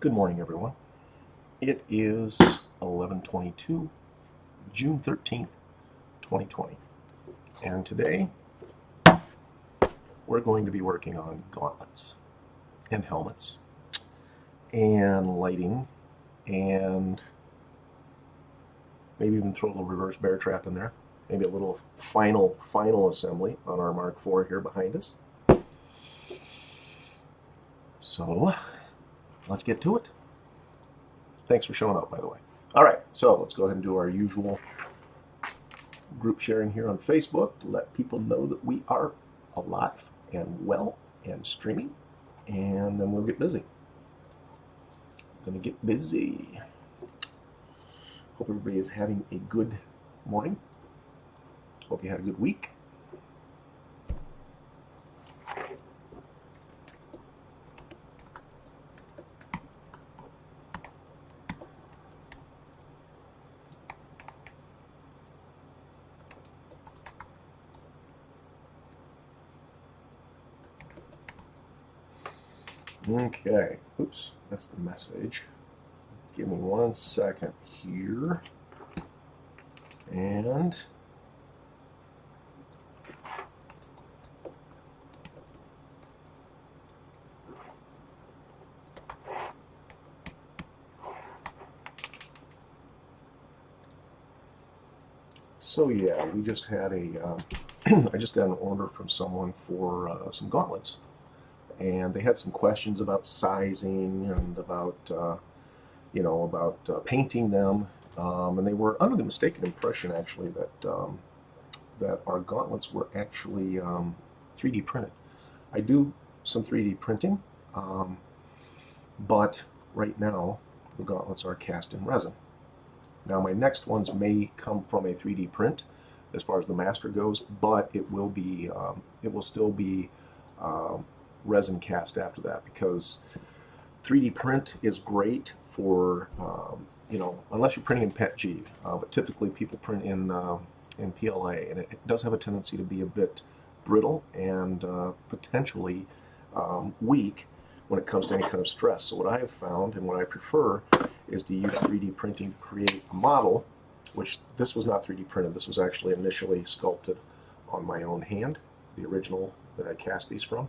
Good morning, everyone. It is 11/22, June 13th, 2020. And today we're going to be working on gauntlets and helmets and lighting and maybe even throw a little reverse bear trap in there. Maybe a little final assembly on our Mark IV here behind us. So let's get to it. Thanks for showing up, by the way. All right, so let's go ahead and do our usual group sharing here on Facebook to let people know that we are alive and well and streaming, and then we'll get busy. Gonna get busy. Hope everybody is having a good morning. Hope you had a good week. Okay, oops, that's the message. Give me 1 second here. And so yeah, we just had a, I just got an order from someone for some gauntlets. And they had some questions about sizing and about, painting them. And they were under the mistaken impression, actually, that our gauntlets were actually 3D printed. I do some 3D printing, but right now the gauntlets are cast in resin. Now my next ones may come from a 3D print as far as the master goes, but it will still be resin cast after that, because 3D print is great for unless you're printing in PETG, but typically people print in PLA, and it does have a tendency to be a bit brittle and potentially weak when it comes to any kind of stress. So what I have found and what I prefer is to use 3D printing to create a model, which this was not 3D printed. This was actually initially sculpted on my own hand, the original that I cast these from.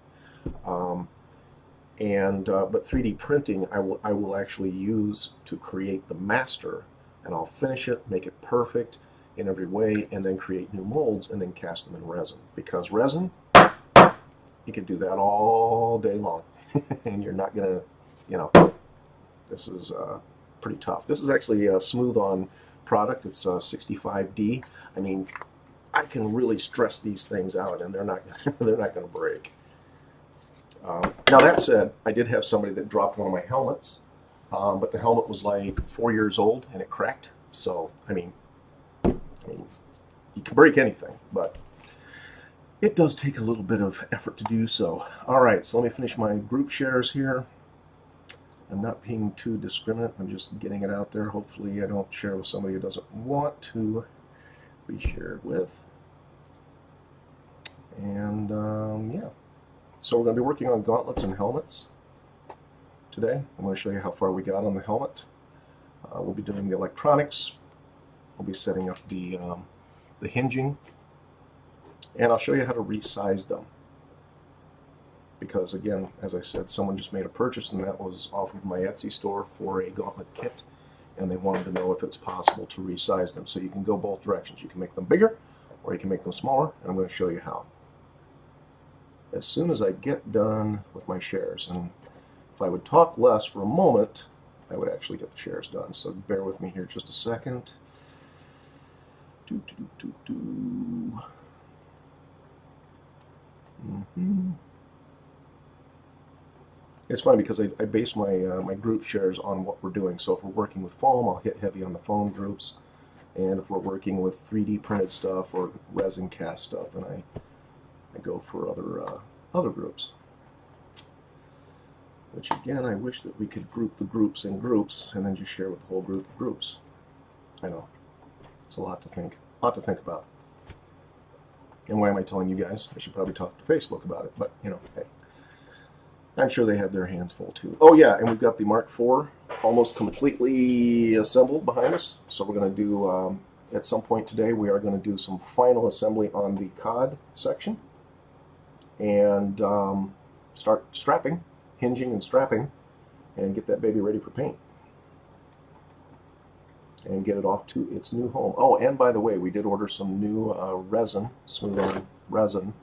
But 3D printing I will actually use to create the master, and I'll finish it, make it perfect in every way, and then create new molds and then cast them in resin. Because resin, you can do that all day long, and you're not gonna, this is pretty tough. This is actually a smooth on product. It's 65D. I mean, I can really stress these things out, and they're not gonna break. Now that said, I did have somebody that dropped one of my helmets, but the helmet was like 4 years old and it cracked. So I mean, you can break anything, but it does take a little bit of effort to do so. All right, so let me finish my group shares here. I'm not being too discriminate. I'm just getting it out there. Hopefully I don't share with somebody who doesn't want to be shared with. And yeah. So we're going to be working on gauntlets and helmets today. I'm going to show you how far we got on the helmet. We'll be doing the electronics. We'll be setting up the hinging. And I'll show you how to resize them. Because again, as I said, someone just made a purchase, and that was off of my Etsy store for a gauntlet kit. And they wanted to know if it's possible to resize them. So you can go both directions. You can make them bigger, or you can make them smaller. And I'm going to show you how. As soon as I get done with my shares, and if I would talk less for a moment, I would actually get the shares done. So bear with me here just a second. It's funny because I base my my group shares on what we're doing. So if we're working with foam, I'll hit heavy on the foam groups, and if we're working with 3D printed stuff or resin cast stuff, then I go for other groups. Which again, I wish that we could group the groups in groups and then just share with the whole group of groups. I know, it's a lot to think about. And why am I telling you guys? I should probably talk to Facebook about it, but hey. I'm sure they had their hands full too. Oh yeah, and we've got the Mark IV almost completely assembled behind us. So we're going to do, at some point today, we are going to do some final assembly on the cod section. And start strapping, hinging and strapping, and get that baby ready for paint. And get it off to its new home. Oh, and by the way, we did order some new resin, smooth on resin,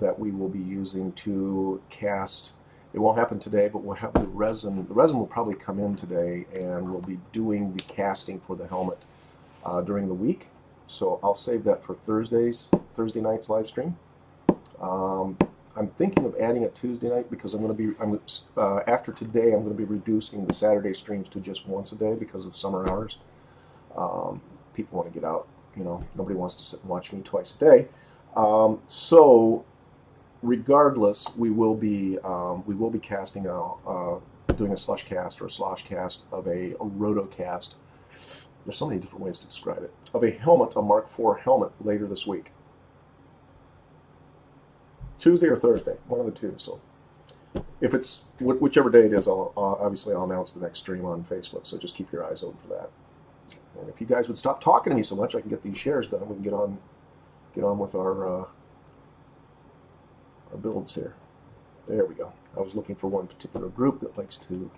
that we will be using to cast. It won't happen today, but we'll have the resin. The resin will probably come in today, and we'll be doing the casting for the helmet during the week. So I'll save that for Thursday night's live stream. I'm thinking of adding it Tuesday night because I'm going to be, after today, I'm going to be reducing the Saturday streams to just once a day because of summer hours. People want to get out, you know, nobody wants to sit and watch me twice a day. So regardless, we will be casting doing a slush cast or a slosh cast of a rotocast. There's so many different ways to describe it, of a helmet, a Mark IV helmet, later this week. Tuesday or Thursday, one of the two. So if it's whichever day it is, obviously I'll announce the next stream on Facebook. So just keep your eyes open for that. And if you guys would stop talking to me so much, I can get these shares done. We can get on with our builds here. There we go. I was looking for one particular group that likes to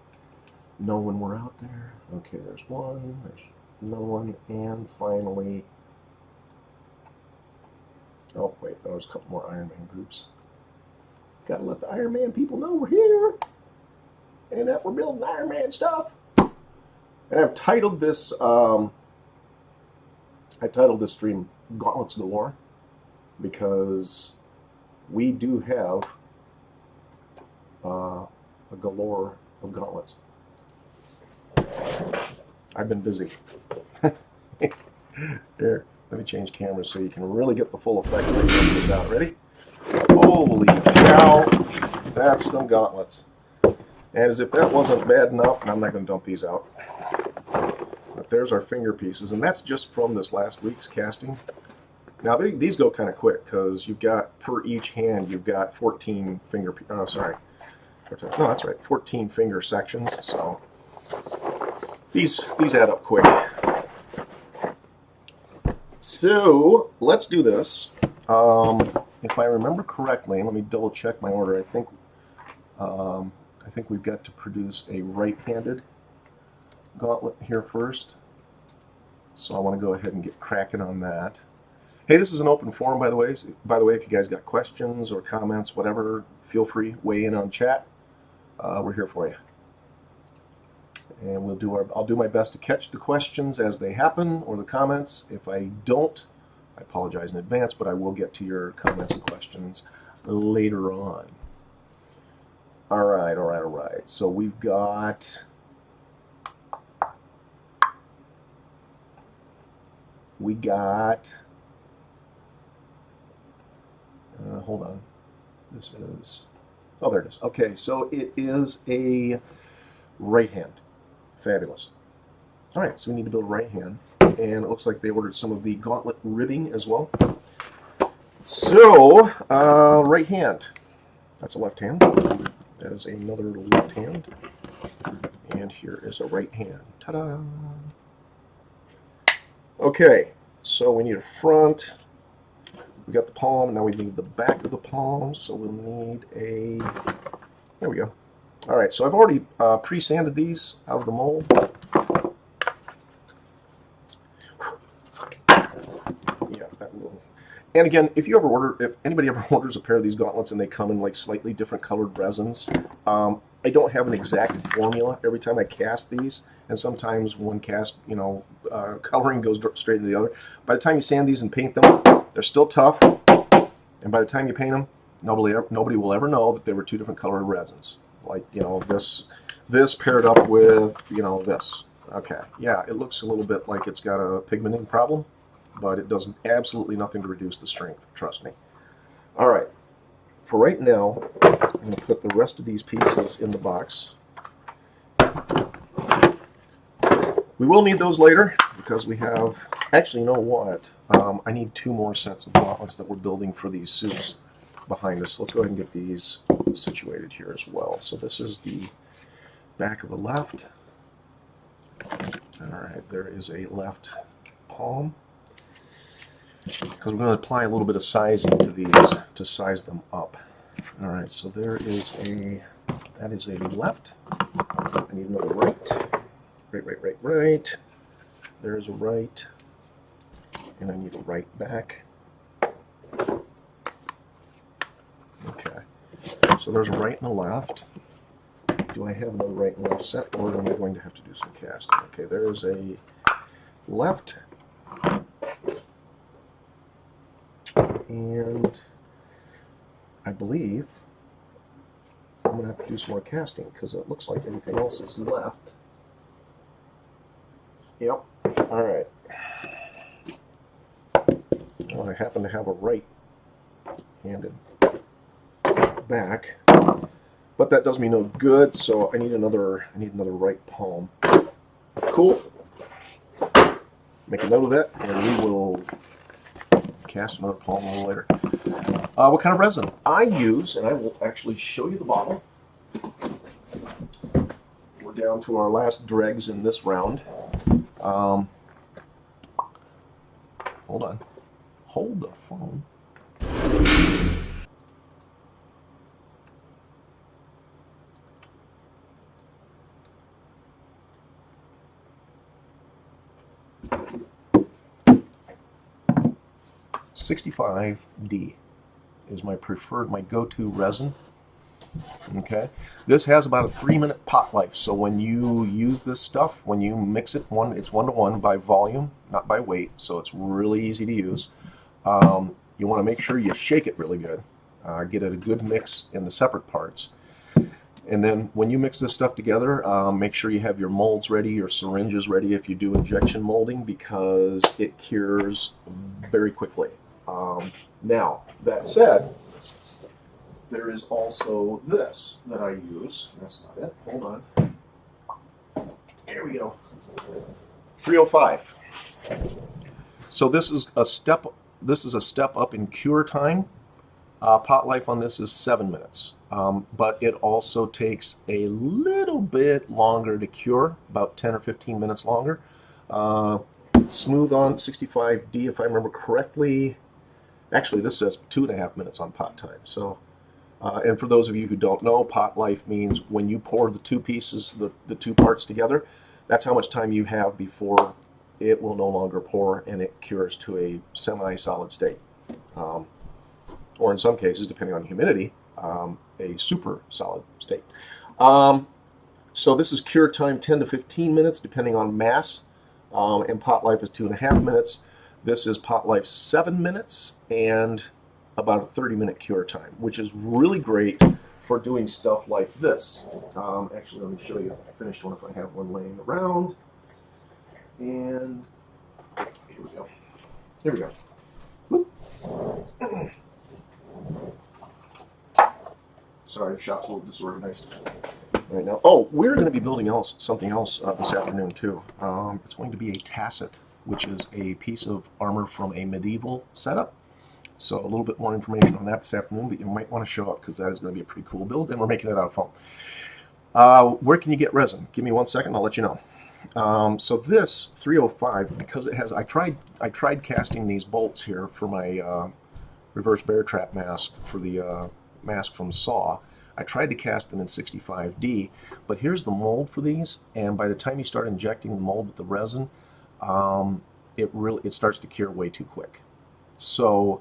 know when we're out there. Okay, there's one. There's another one, and finally. Oh, wait, there's a couple more Iron Man groups. Gotta let the Iron Man people know we're here and that we're building Iron Man stuff. And I've titled this, stream Gauntlets Galore because we do have a galore of gauntlets. I've been busy. Here. Let me change cameras so you can really get the full effect of this out. Ready? Holy cow! That's some gauntlets. And as if that wasn't bad enough, and I'm not going to dump these out. But there's our finger pieces, and that's just from this last week's casting. Now these go kind of quick because you've got per each hand you've got 14 finger. Oh, sorry. No, that's right. 14 finger sections. So these add up quick. So let's do this. If I remember correctly, let me double check my order. I think we've got to produce a right-handed gauntlet here first. So I want to go ahead and get cracking on that. Hey, this is an open forum, by the way. If you guys got questions or comments, whatever, feel free, weigh in on chat. We're here for you. And I'll do my best to catch the questions as they happen, or the comments. If I don't, I apologize in advance, but I will get to your comments and questions later on. All right. So we've got hold on. This is, oh, there it is. Okay, so it is a right hand. Fabulous. All right, so we need to build a right hand, and it looks like they ordered some of the gauntlet ribbing as well. So, right hand. That's a left hand. That is another left hand. And here is a right hand. Ta-da! Okay, so we need a front. We got the palm, now we need the back of the palm, so we'll need a, there we go. All right, so I've already pre-sanded these out of the mold. Yeah, that little. And again, if anybody ever orders a pair of these gauntlets and they come in like slightly different colored resins, I don't have an exact formula every time I cast these, and sometimes one cast, coloring goes straight into the other. By the time you sand these and paint them, they're still tough, and by the time you paint them, nobody will ever know that they were two different colored resins. Like, this paired up with, this. Okay, yeah, it looks a little bit like it's got a pigmenting problem, but it does absolutely nothing to reduce the strength, trust me. All right, for right now, I'm going to put the rest of these pieces in the box. We will need those later because we have, actually, you know what? I need 2 more sets of gauntlets that we're building for these suits behind us. Let's go ahead and get these situated here as well. So this is the back of the left. All right, there is a left palm. Because we're going to apply a little bit of sizing to these to size them up. All right, so that is a left. I need another right. Right. There's a right. And I need a right back. Okay. So there's a right and a left. Do I have another right and left set, or am I going to have to do some casting? Okay, there's a left. And I believe I'm going to have to do some more casting because it looks like everything else is left. Yep. All right. Well, I happen to have a right-handed back, but that does me no good. So I need another right palm. Cool. Make a note of that, and we will cast another palm a little later. What kind of resin I use, and I will actually show you the bottle. We're down to our last dregs in this round. Hold on. Hold the phone. $65D is my preferred, my go-to resin. Okay, this has about a 3-minute pot life. So when you use this stuff, when you mix it, it's 1-to-1 by volume, not by weight. So it's really easy to use. You want to make sure you shake it really good, get it a good mix in the separate parts. And then when you mix this stuff together, make sure you have your molds ready, your syringes ready if you do injection molding, because it cures very quickly. Now, that said, there is also this that I use. That's not it. Hold on. Here we go. 305. So this is a step. This is a step up in cure time. Pot life on this is 7 minutes, but it also takes a little bit longer to cure, about 10 or 15 minutes longer. Smooth on 65D, if I remember correctly. Actually, this says 2.5 minutes on pot time. So, and for those of you who don't know, pot life means when you pour the two pieces, the two parts together, that's how much time you have before it will no longer pour and it cures to a semi-solid state. Or in some cases, depending on humidity, a super solid state. So this is cure time 10 to 15 minutes, depending on mass, and pot life is 2.5 minutes. This is pot life 7 minutes and about a 30-minute cure time, which is really great for doing stuff like this. Actually, let me show you a finished one if I have one laying around. And here we go. Here we go. Whoop. Sorry, the shop's a little disorganized right now. Oh, we're going to be building something else this afternoon too. It's going to be a tacet, which is a piece of armor from a medieval setup. So a little bit more information on that this afternoon, but you might want to show up because that is going to be a pretty cool build, and we're making it out of foam. Where can you get resin? Give me 1 second, I'll let you know. So this 305, because it has, I tried casting these bolts here for my reverse bear trap mask for the mask from Saw. I tried to cast them in 65D, but here's the mold for these, and by the time you start injecting the mold with the resin, it starts to cure way too quick. So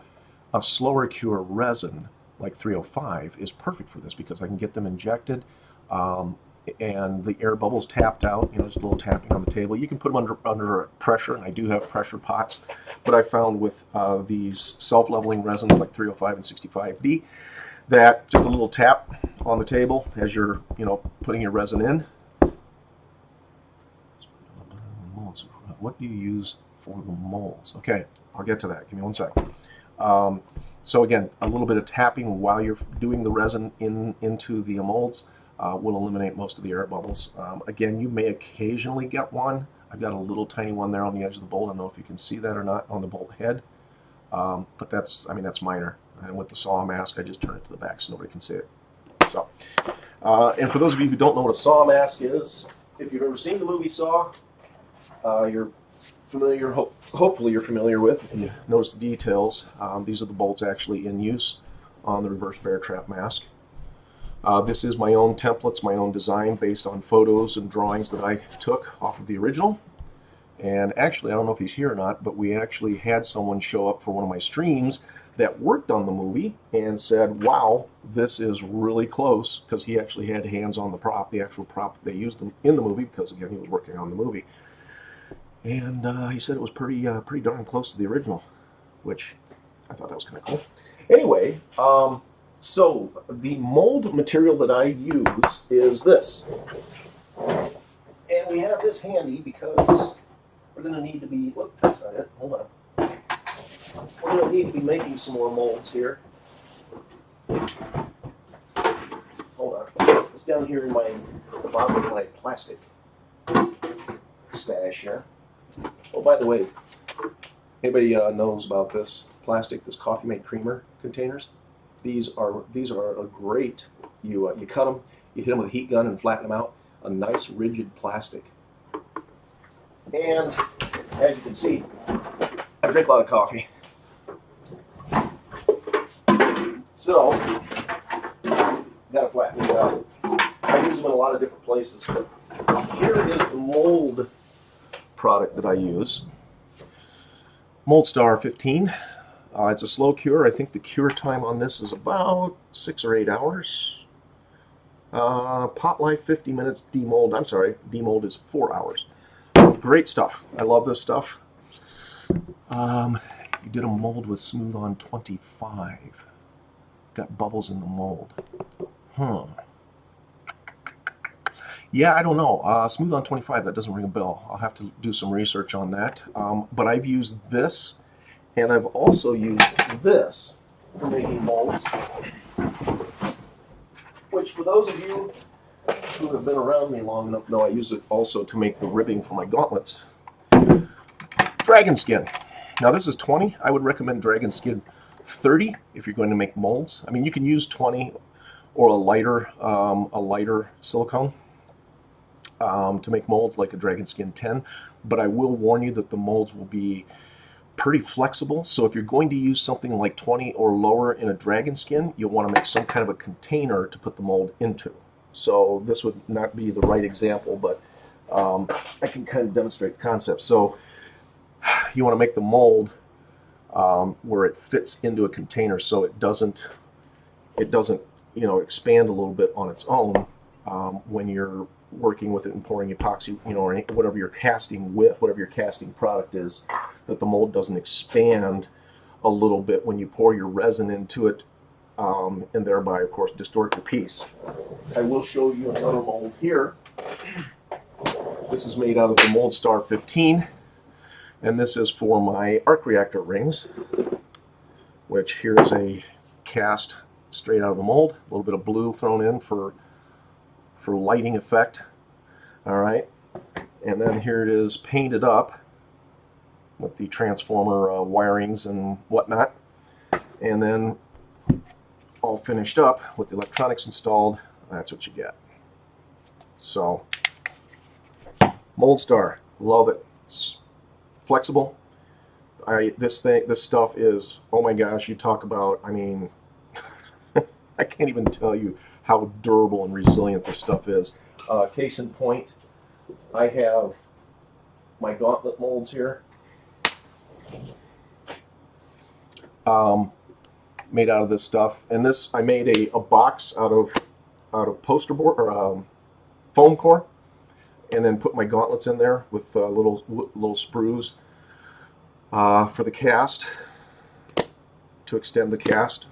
a slower cure resin like 305 is perfect for this because I can get them injected and the air bubbles tapped out, just a little tapping on the table. You can put them under pressure, and I do have pressure pots, but I found with these self-leveling resins like 305 and 65D that just a little tap on the table as you're putting your resin in. What do you use for the molds? Okay, I'll get to that. Give me 1 second. So again, a little bit of tapping while you're doing the resin into the molds will eliminate most of the air bubbles. Again, you may occasionally get one. I've got a little tiny one there on the edge of the bolt. I don't know if you can see that or not on the bolt head, but that's minor. And with the Saw mask, I just turn it to the back so nobody can see it. So, and for those of you who don't know what a Saw mask is, if you've ever seen the movie Saw, you're familiar, hopefully you're familiar with, if you notice the details. These are the bolts actually in use on the reverse bear trap mask. This is my own templates, my own design based on photos and drawings that I took off of the original. And actually, I don't know if he's here or not, but we actually had someone show up for one of my streams that worked on the movie and said, wow, this is really close, because he actually had hands on the prop, the actual prop they used in the movie, because again, he was working on the movie. And he said it was pretty darn close to the original, which I thought that was kind of cool. Anyway, so the mold material that I use is this. And we have this handy because we're going to need to be, whoop, that's not it, hold on. We're going to need to be making some more molds here. Hold on. It's down here in the bottom of my plastic stash here. Oh, by the way, anybody knows about this plastic, this Coffee Mate creamer containers? These are a great. You cut them, you hit them with a heat gun and flatten them out. A nice rigid plastic. And as you can see, I drink a lot of coffee. So, gotta flatten these out. I use them in a lot of different places. Here is the mold product that I use. Moldstar 15. It's a slow cure. I think the cure time on this is about 6 or 8 hours. Pot life 50 minutes. Demold, I'm sorry, demold is 4 hours. Great stuff. I love this stuff. You did a mold with Smooth on 25. Got bubbles in the mold. Yeah, I don't know. Smooth on 25, that doesn't ring a bell. I'll have to do some research on that. But I've used this, and I've also used this for making molds. Which, for those of you who have been around me long enough know, I use it also to make the ribbing for my gauntlets. Dragon skin. Now this is 20. I would recommend dragon skin 30 if you're going to make molds. I mean, you can use 20 or a lighter silicone to make molds like a dragon skin 10. But I will warn you that the molds will be pretty flexible. So if you're going to use something like 20 or lower in a dragon skin, you'll want to make some kind of a container to put the mold into. So this would not be the right example, but I can kind of demonstrate the concept. So you want to make the mold where it fits into a container, so it doesn't expand a little bit on its own when you're working with it and pouring epoxy, or whatever you're casting with, whatever your casting product is, that the mold doesn't expand a little bit when you pour your resin into it, and thereby, of course, distort your piece. I will show you another mold here. This is made out of the Moldstar 15, and this is for my arc reactor rings, which here's a cast straight out of the mold, a little bit of blue thrown in for lighting effect. All right, and then here it is painted up with the transformer wirings and whatnot, and then all finished up with the electronics installed. That's what you get. So Moldstar, love it. It's flexible. This stuff is, oh my gosh, you talk about, I mean, I can't even tell you how durable and resilient this stuff is. Case in point, I have my gauntlet molds here, made out of this stuff. And this, I made a box out of poster board or foam core, and then put my gauntlets in there with little sprues for the cast, to extend the cast,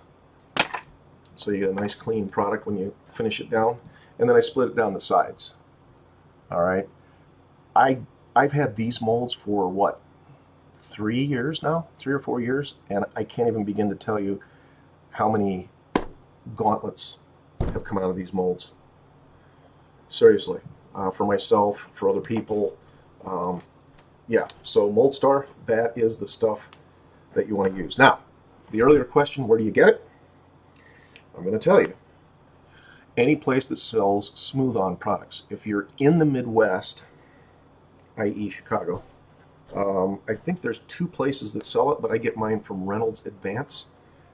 so you get a nice clean product when you finish it down. And then I split it down the sides. All right, I've had these molds for what, 3 years now, 3 or 4 years, and I can't even begin to tell you how many gauntlets have come out of these molds. Seriously, for myself, for other people. Yeah, so Moldstar, that is the stuff that you want to use. Now, the earlier question, where do you get it? I'm going to tell you. Any place that sells smooth-on products. If you're in the Midwest, i.e. Chicago, I think there's 2 places that sell it, but I get mine from Reynolds Advance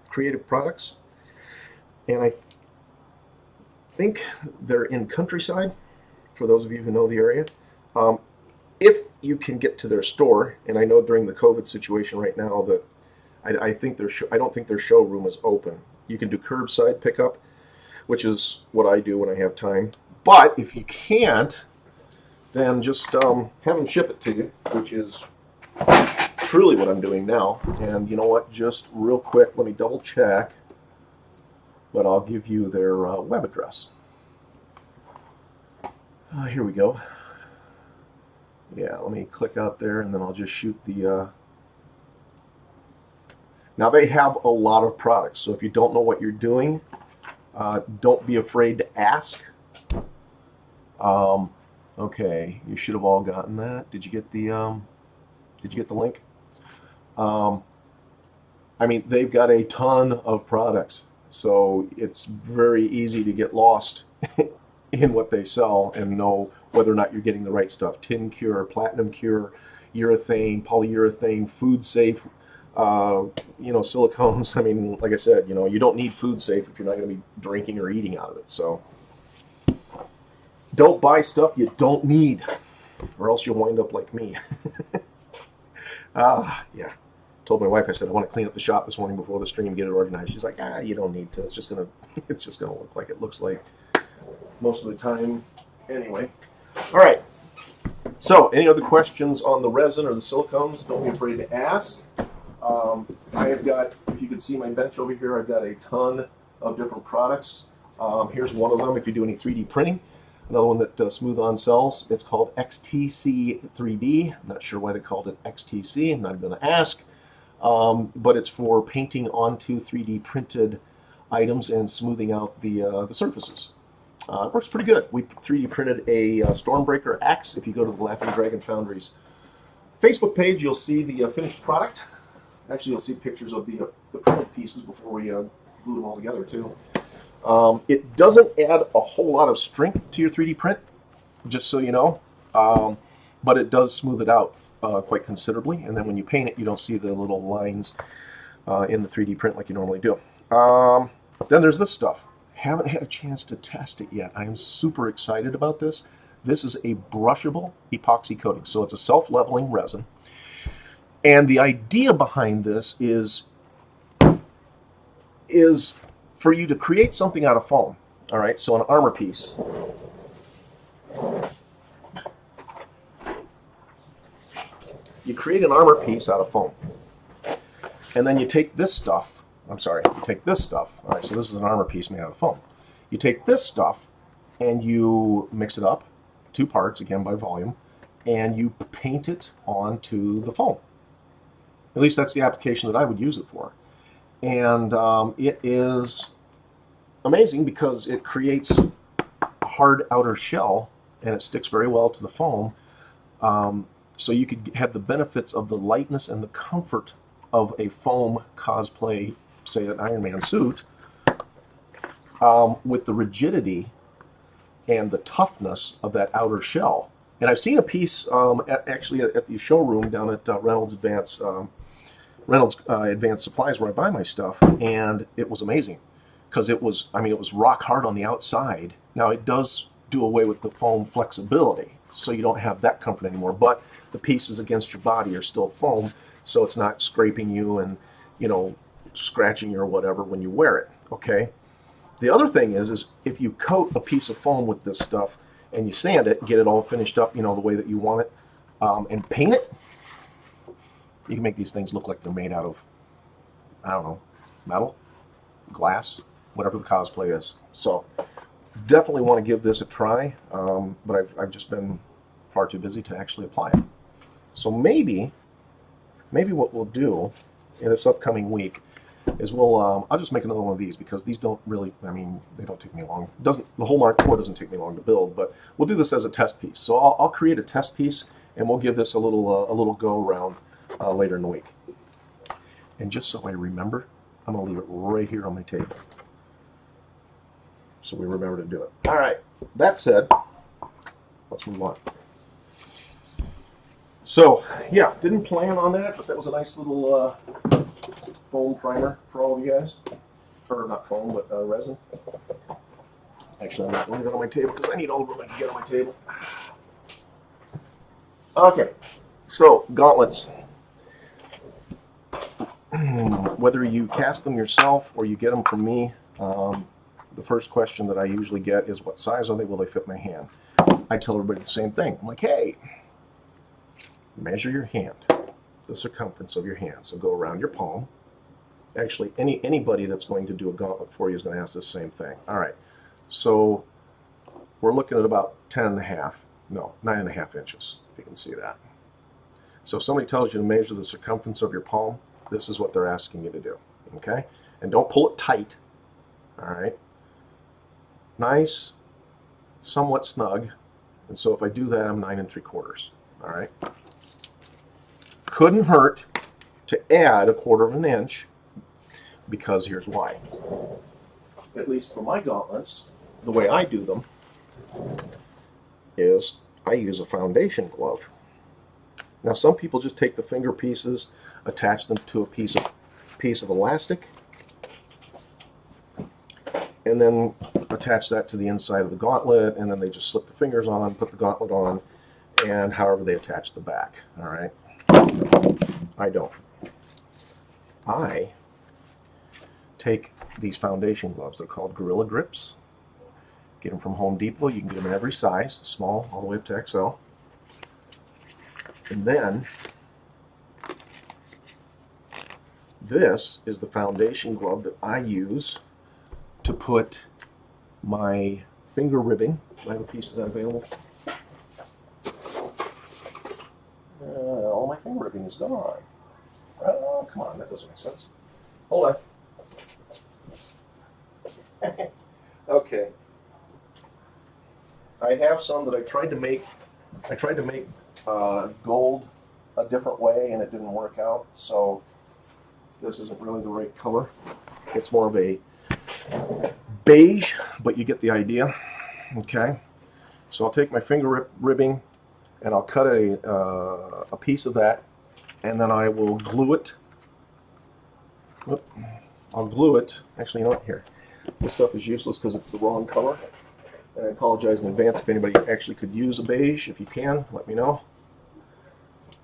Creative Products. And I think they're in Countryside, for those of you who know the area. If you can get to their store, and I know during the COVID situation right now that I don't think their showroom is open. You can do curbside pickup, which is what I do when I have time. But if you can't, then just have them ship it to you, which is truly what I'm doing now. And you know what? Just real quick, let me double check, but I'll give you their web address. Here we go. Yeah, let me click out there, and then I'll just shoot the... Now, they have a lot of products, so if you don't know what you're doing, don't be afraid to ask. Okay, you should have all gotten that. Did you get the link? I mean, they've got a ton of products, so it's very easy to get lost in what they sell and know whether or not you're getting the right stuff. Tin cure, platinum cure, urethane, polyurethane, food safe, silicones. I mean, like I said, you don't need food safe if you're not going to be drinking or eating out of it. So don't buy stuff you don't need, or else you'll wind up like me. Yeah. Told my wife, I said, I want to clean up the shop this morning before the stream, get it organized. She's like, you don't need to. It's just gonna look like it looks like most of the time anyway. All right. So, any other questions on the resin or the silicones? Don't be afraid to ask. I have got, if you can see my bench over here, I've got a ton of different products. Here's one of them if you do any 3D printing. Another one that Smooth On sells. It's called XTC 3D. I'm not sure why they called it XTC. I'm not going to ask. But it's for painting onto 3D printed items and smoothing out the surfaces. It works pretty good. We 3D printed a Stormbreaker axe. If you go to the Laughing Dragon Foundry's Facebook page, you'll see the finished product. Actually, you'll see pictures of the printed pieces before we glue them all together, too. It doesn't add a whole lot of strength to your 3D print, just so you know, but it does smooth it out quite considerably. And then when you paint it, you don't see the little lines in the 3D print like you normally do. Then there's this stuff. Haven't had a chance to test it yet. I am super excited about this. This is a brushable epoxy coating. So it's a self-leveling resin. And the idea behind this is for you to create something out of foam. All right, so an armor piece. You create an armor piece out of foam. And then you take this stuff. You take this stuff. All right, so this is an armor piece made out of foam. You take this stuff and you mix it up, 2 parts, again by volume, and you paint it onto the foam. At least that's the application that I would use it for. And it is amazing because it creates a hard outer shell and it sticks very well to the foam. So you could have the benefits of the lightness and the comfort of a foam cosplay, say an Iron Man suit, with the rigidity and the toughness of that outer shell. And I've seen a piece actually at the showroom down at Reynolds Advanced Supplies where I buy my stuff, and it was amazing because it was rock hard on the outside. Now it does do away with the foam flexibility, so you don't have that comfort anymore, but the pieces against your body are still foam, so it's not scraping you and scratching you or whatever when you wear it. Okay. The other thing is if you coat a piece of foam with this stuff and you sand it, get it all finished up, the way that you want it, and paint it, you can make these things look like they're made out of, I don't know, metal, glass, whatever the cosplay is. So definitely want to give this a try, but I've just been far too busy to actually apply it. So maybe what we'll do in this upcoming week is I'll just make another one of these because these don't really, they don't take me long. The whole Mark IV doesn't take me long to build, but we'll do this as a test piece. So I'll create a test piece and we'll give this a little go around later in the week. And just so I remember, I'm going to leave it right here on my table. so we remember to do it. All right, that said, let's move on. So, yeah, didn't plan on that, but that was a nice little foam primer for all of you guys. Or not foam, but resin. Actually, I'm not going to get on my table because I need all the room I can get on my table. Okay, so gauntlets. Whether you cast them yourself or you get them from me, the first question that I usually get is, what size are they? Will they fit my hand? I tell everybody the same thing. I'm like, hey, measure your hand, the circumference of your hand. So go around your palm. Actually, anybody that's going to do a gauntlet for you is going to ask the same thing. All right, so we're looking at about 9.5 inches, if you can see that. So if somebody tells you to measure the circumference of your palm, this is what they're asking you to do, okay? And don't pull it tight, all right? Nice, somewhat snug. And so if I do that, I'm 9 3/4, all right? Couldn't hurt to add 1/4 inch, because here's why. At least for my gauntlets, the way I do them is I use a foundation glove. Now some people just take the finger pieces, attach them to a piece of elastic, and then attach that to the inside of the gauntlet, and then they just slip the fingers on, put the gauntlet on, and however they attach the back, all right? I don't. I take these foundation gloves. They're called Gorilla Grips. Get them from Home Depot. You can get them in every size, small all the way up to XL. And then this is the foundation glove that I use to put my finger ribbing. I have a piece of that available. All my finger ribbing is gone. Oh, come on, that doesn't make sense. Hold on. Okay. I have some that I tried to make gold a different way, and it didn't work out. So this isn't really the right color. It's more of a beige, but you get the idea. Okay. So I'll take my finger ribbing, and I'll cut a piece of that, and then I will glue it. I'll glue it. Actually, you know what? Here. This stuff is useless because it's the wrong color. And I apologize in advance if anybody actually could use a beige. If you can, let me know.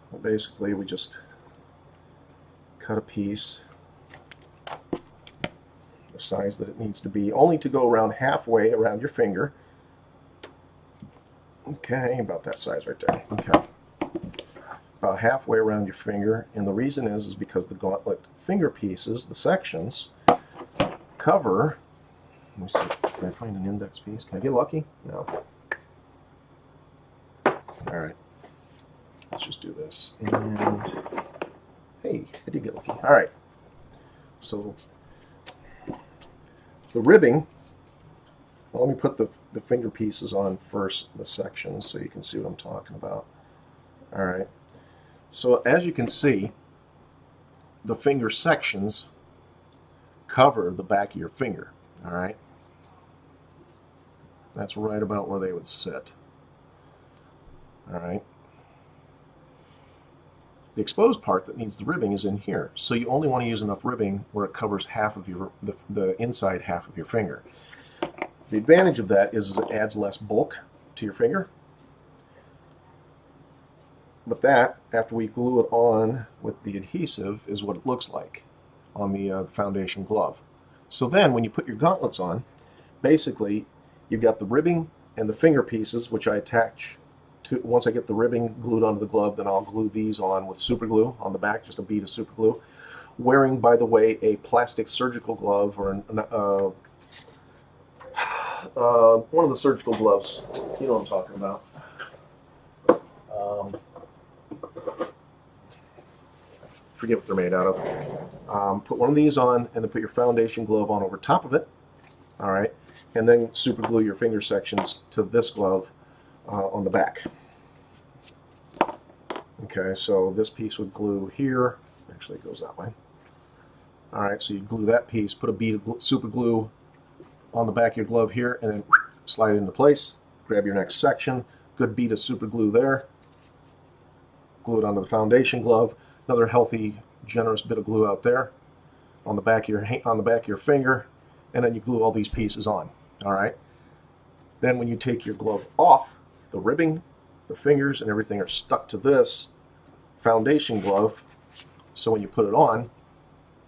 But basically, we just cut a piece the size that it needs to be, only to go around halfway around your finger. Okay, about that size right there. Okay. About halfway around your finger, and the reason is because the gauntlet finger pieces, the sections, cover. Let me see. Can I find an index piece? Can I get lucky? No. All right. Let's just do this. And hey, I did get lucky. All right. So the ribbing. Well, let me put the finger pieces on first, the sections, so you can see what I'm talking about. All right. So as you can see, the finger sections cover the back of your finger. All right. That's right about where they would sit. All right. The exposed part that needs the ribbing is in here. So you only want to use enough ribbing where it covers half of the inside half of your finger. The advantage of that is it adds less bulk to your finger. But that, after we glue it on with the adhesive, is what it looks like on the foundation glove. So then when you put your gauntlets on, basically you've got the ribbing and the finger pieces, which I attach to. Once I get the ribbing glued onto the glove, then I'll glue these on with super glue on the back, just a bead of super glue. Wearing, by the way, a plastic surgical glove, or one of the surgical gloves. You know what I'm talking about. Forget what they're made out of. Put one of these on, and then put your foundation glove on over top of it. All right, and then super glue your finger sections to this glove on the back. Okay, so this piece would glue here. Actually, it goes that way. All right, so you glue that piece, put a bead of super glue on the back of your glove here, and then slide it into place. Grab your next section. Good bead of super glue there. Glue it onto the foundation glove. Another healthy, generous bit of glue out there on the back of your finger, and then you glue all these pieces on. All right. Then when you take your glove off, the ribbing, the fingers, and everything are stuck to this foundation glove. So when you put it on,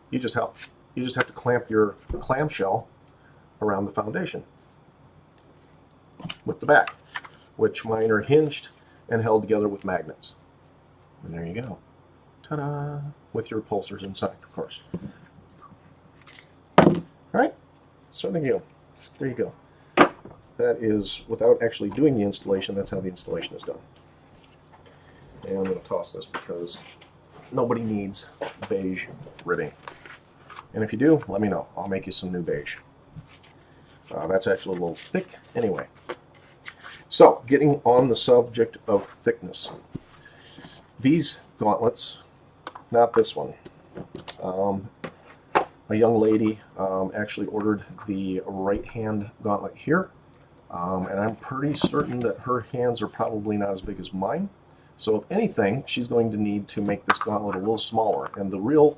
you just have to clamp your clamshell around the foundation with the back, which mine are hinged and held together with magnets. And there you go. Ta-da! With your repulsors inside, of course. All right, so there you go. There you go. That is, without actually doing the installation, that's how the installation is done. And I'm going to toss this because nobody needs beige ribbing. And if you do, let me know. I'll make you some new beige. That's actually a little thick anyway. So, getting on the subject of thickness. These gauntlets, not this one. A young lady actually ordered the right-hand gauntlet here. And I'm pretty certain that her hands are probably not as big as mine. So if anything, she's going to need to make this gauntlet a little smaller. And the real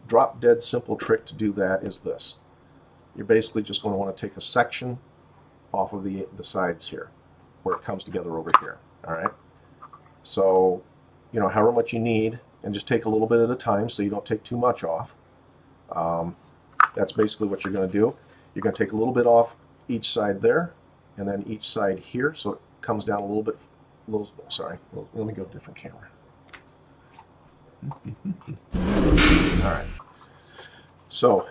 drop-dead simple trick to do that is this. You're basically just going to want to take a section off of the sides here, where it comes together over here. All right? So, you know, however much you need, and just take a little bit at a time so you don't take too much off. That's basically what you're going to do. You're going to take a little bit off each side there, and then each side here, so it comes down a little bit. Sorry, let me go to a different camera. All right. So,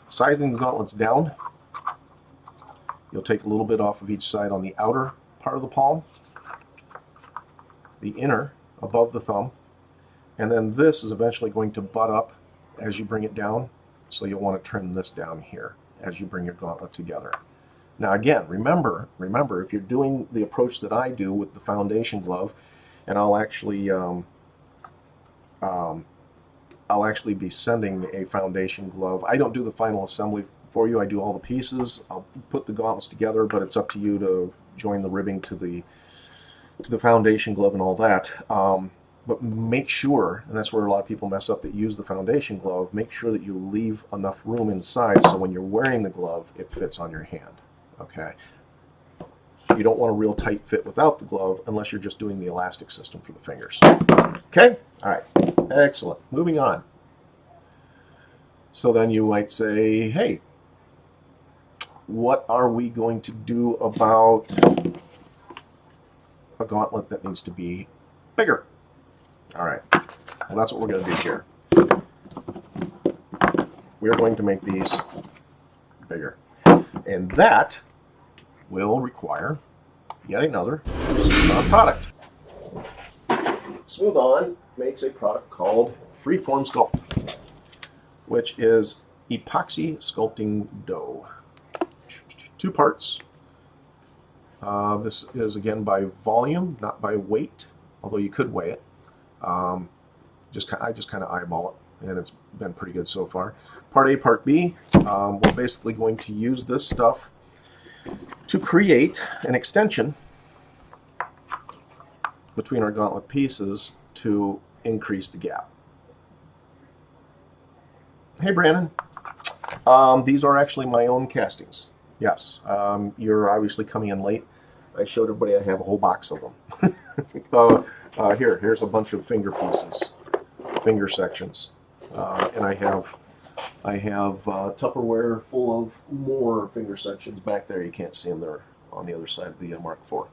sizing the gauntlets down, you'll take a little bit off of each side on the outer part of the palm, the inner above the thumb, and then this is eventually going to butt up as you bring it down, so you'll want to trim this down here as you bring your gauntlet together. Now again, remember, if you're doing the approach that I do with the foundation glove, and I'll actually be sending a foundation glove. I don't do the final assembly for you. I do all the pieces. I'll put the gauntlets together, but it's up to you to join the ribbing to the foundation glove and all that. But make sure, and that's where a lot of people mess up that use the foundation glove, make sure that you leave enough room inside so when you're wearing the glove, it fits on your hand. Okay? You don't want a real tight fit without the glove unless you're just doing the elastic system for the fingers. Okay? All right. Excellent. Moving on. So then you might say, hey, what are we going to do about a gauntlet that needs to be bigger? All right. Well, that's what we're going to do here. We're going to make these bigger. And that will require yet another Smooth-On product. Smooth-On makes a product called Freeform Sculpt, which is epoxy sculpting dough. 2 parts. This is again by volume, not by weight, although you could weigh it. I just kind of eyeball it, and it's been pretty good so far. Part A, Part B, we're basically going to use this stuff to create an extension between our gauntlet pieces to increase the gap. Hey Brandon, these are actually my own castings. Yes, you're obviously coming in late. I showed everybody I have a whole box of them. Here's a bunch of finger pieces, finger sections, and I have Tupperware full of more finger sections back there. You can't see them; they're on the other side of the Mark IV.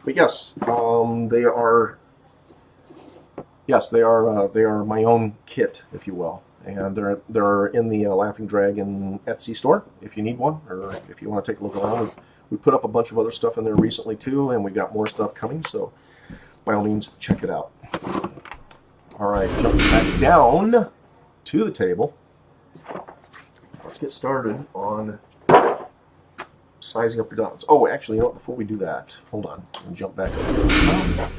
But yes, they are my own kit, if you will, and they're in the Laughing Dragon Etsy store if you need one, or if you want to take a look around. We put up a bunch of other stuff in there recently too, and we got more stuff coming, so by all means, check it out. All right, jumping back down to the table. Let's get started on sizing up your gauntlets. Oh, actually, you know what? Before we do that, hold on, and jump back up.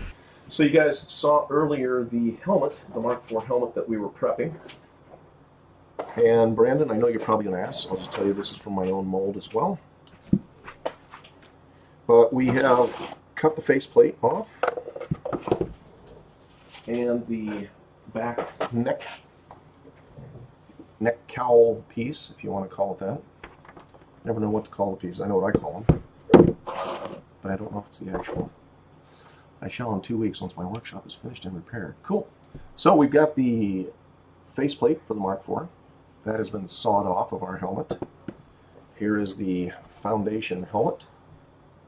So you guys saw earlier the helmet, the Mark IV helmet that we were prepping. And Brandon, I know you're probably going to ask, so I'll just tell you this is from my own mold as well. But we have cut the faceplate off and the back neck cowl piece, if you want to call it that. Never know what to call the pieces. I know what I call them, but I don't know if it's the actual. I shall in 2 weeks once my workshop is finished and repaired. Cool. So we've got the faceplate for the Mark IV. That has been sawed off of our helmet. Here is the foundation helmet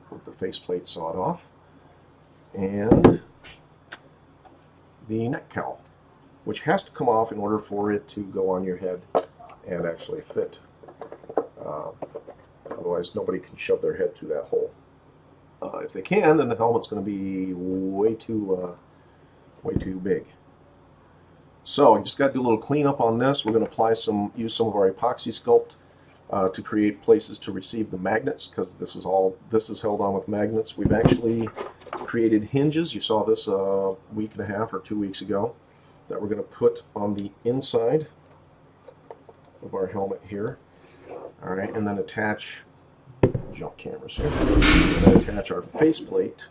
with the faceplate sawed off, and the neck cowl, which has to come off in order for it to go on your head and actually fit. Otherwise, nobody can shove their head through that hole. If they can, then the helmet's going to be way too big. So I just got to do a little cleanup on this. We're going to use some of our epoxy sculpt to create places to receive the magnets, because this is held on with magnets. We've actually created hinges. You saw this a week and a half or 2 weeks ago, that we're going to put on the inside of our helmet here. All right, and then attach, jump cameras here, and then attach our faceplate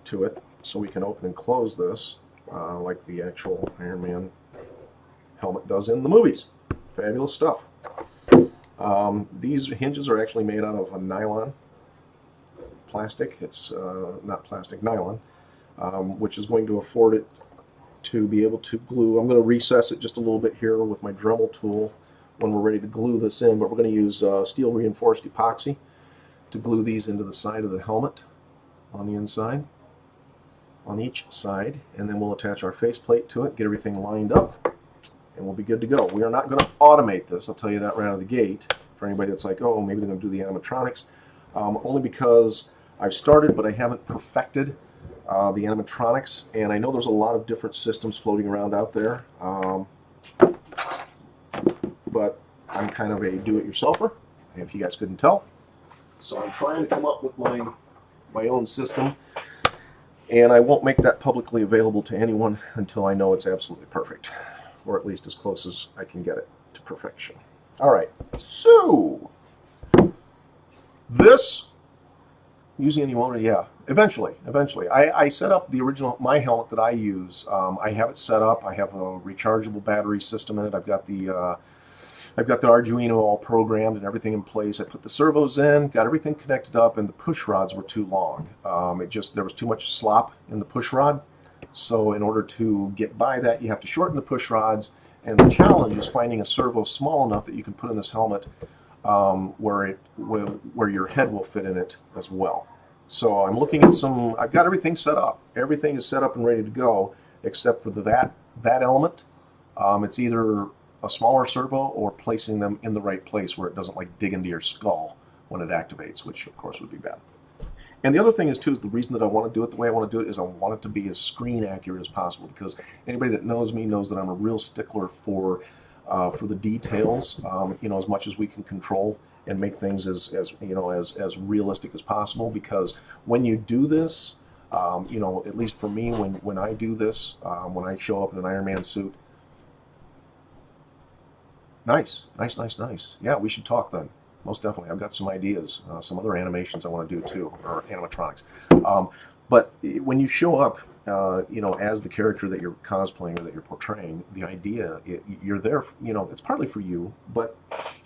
to it so we can open and close this like the actual Iron Man helmet does in the movies. Fabulous stuff. These hinges are actually made out of a nylon plastic. It's not plastic, nylon, which is going to afford it to be able to glue. I'm going to recess it just a little bit here with my Dremel tool when we're ready to glue this in, but we're going to use steel reinforced epoxy to glue these into the side of the helmet on the inside, on each side, and then we'll attach our faceplate to it, get everything lined up, and we'll be good to go. We are not going to automate this, I'll tell you that right out of the gate, for anybody that's like, oh, maybe they're going to do the animatronics, only because I've started, but I haven't perfected the animatronics, and I know there's a lot of different systems floating around out there, but I'm kind of a do-it-yourselfer, if you guys couldn't tell. So I'm trying to come up with my own system, and I won't make that publicly available to anyone until I know it's absolutely perfect, or at least as close as I can get it to perfection. All right, so this, using any motor, yeah, eventually. I set up the original, my helmet that I use. I have it set up. I have a rechargeable battery system in it. I've got the Arduino all programmed and everything in place. I put the servos in, got everything connected up, and the push rods were too long. There was too much slop in the push rod. So in order to get by that, you have to shorten the push rods. And the challenge is finding a servo small enough that you can put in this helmet where your head will fit in it as well. So I'm looking at I've got everything set up. Everything is set up and ready to go, except for that element. It's either a smaller servo or placing them in the right place where it doesn't like dig into your skull when it activates, which of course would be bad. And the other thing is the reason that I want to do it the way I want to do it is I want it to be as screen accurate as possible, because anybody that knows me knows that I'm a real stickler for the details, as much as we can control and make things as realistic as possible, because when you do this, at least for me, when I do this, when I show up in an Iron Man suit, Nice. Yeah, we should talk then. Most definitely. I've got some ideas, some other animations I want to do too, or animatronics. But when you show up, as the character that you're cosplaying or that you're portraying, the idea, you're there, it's partly for you, but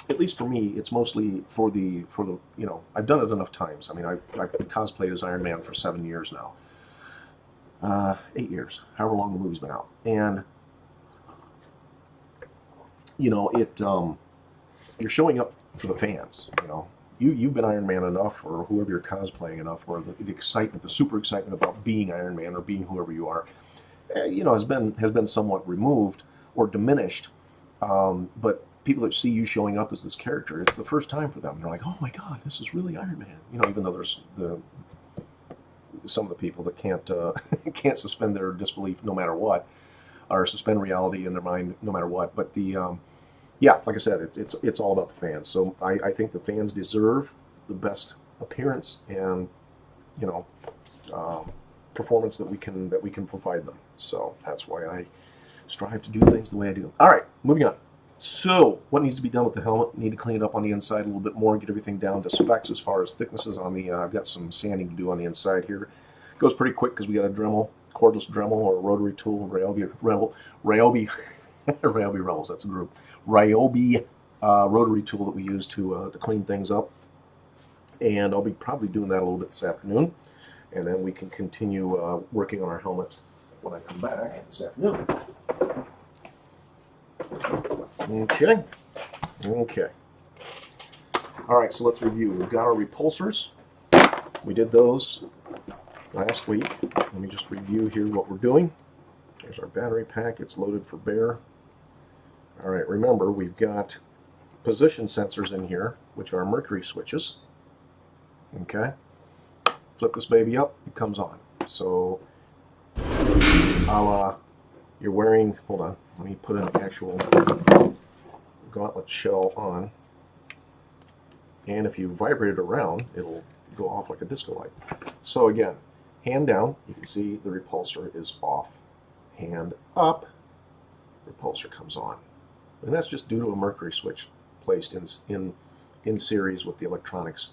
at least for me, it's mostly for the I've done it enough times. I mean, I've cosplayed as Iron Man for 7 years now. 8 years, however long the movie's been out. And you're showing up for the fans. You've been Iron Man enough, or whoever you're cosplaying enough, or the excitement, the super excitement about being Iron Man or being whoever you are, has been somewhat removed or diminished. But people that see you showing up as this character, it's the first time for them. They're like, oh my God, this is really Iron Man. Even though there's some of the people that can't suspend their disbelief no matter what, or suspend reality in their mind no matter what. But yeah, like I said, it's all about the fans. So I think the fans deserve the best appearance and performance that we can provide them. So that's why I strive to do things the way I do. All right, moving on. So, what needs to be done with the helmet? Need to clean it up on the inside a little bit more, get everything down to specs as far as thicknesses on the, I've got some sanding to do on the inside here. It goes pretty quick because we got a Dremel, cordless Dremel or a rotary tool, Ryobi Rebels, that's a group. Ryobi rotary tool that we use to clean things up. And I'll be probably doing that a little bit this afternoon. And then we can continue working on our helmets when I come back this afternoon. Okay. Okay. All right, so let's review. We've got our repulsors. We did those last week. Let me just review here what we're doing. There's our battery pack. It's loaded for bear. All right, remember, we've got position sensors in here, which are mercury switches. Okay. Flip this baby up, it comes on. So, you're wearing, hold on, let me put an actual gauntlet shell on. And if you vibrate it around, it'll go off like a disco light. So again, hand down, you can see the repulsor is off. Hand up, repulsor comes on. And that's just due to a mercury switch placed in series with the electronics,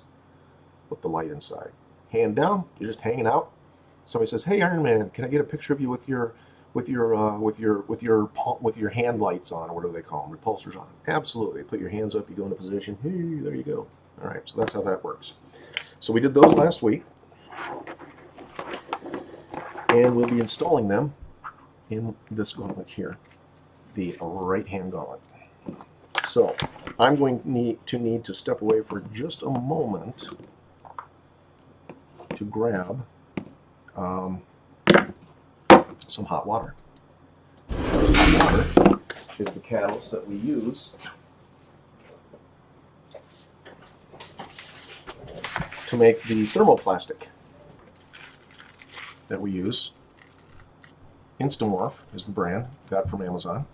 with the light inside. Hand down, you're just hanging out. Somebody says, "Hey, Iron Man, can I get a picture of you with your hand lights on, or what do they call them? Repulsors on." Absolutely. Put your hands up, you go into position. Hey, there you go. All right, so that's how that works. So we did those last week, and we'll be installing them in this gauntlet here, the right-hand gauntlet. So I'm going to need to step away for just a moment to grab some hot water. Hot water is the catalyst that we use to make the thermoplastic that we use. Instamorph is the brand, got it from Amazon,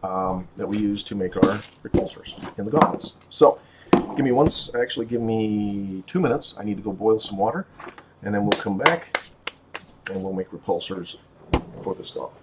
that we use to make our repulsors in the gauntlets. So, give me 2 minutes. I need to go boil some water, and then we'll come back and we'll make repulsors for this gauntlet.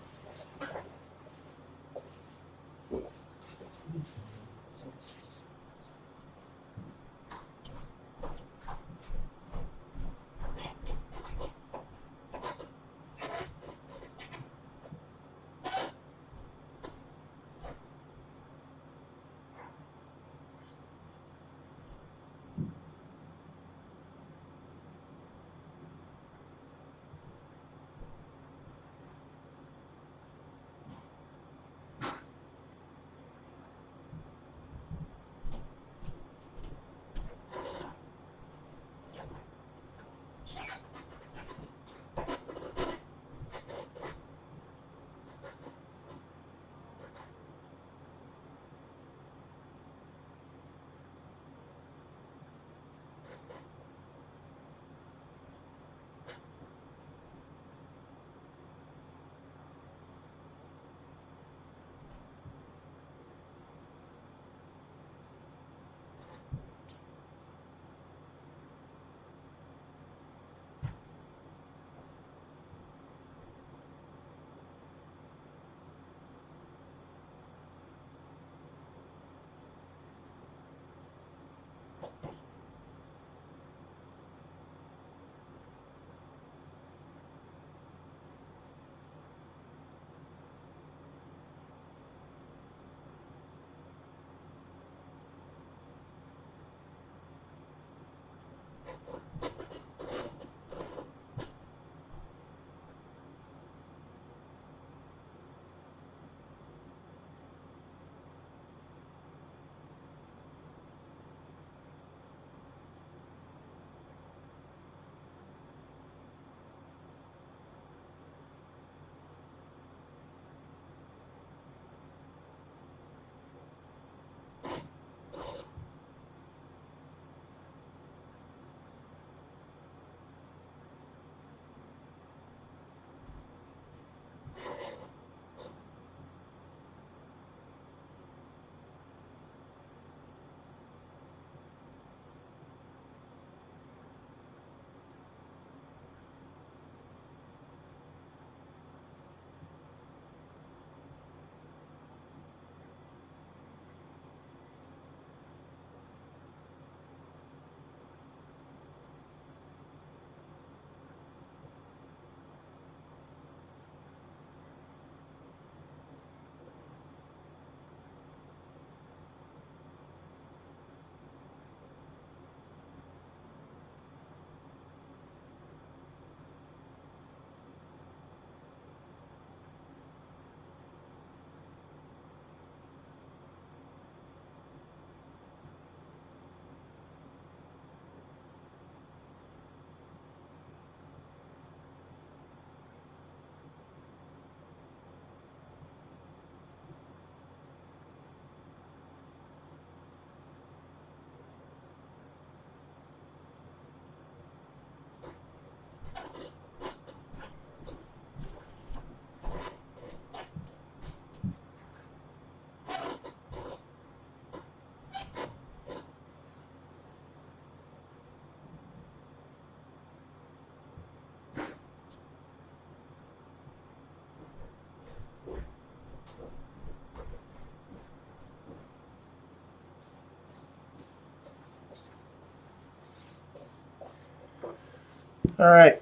All right,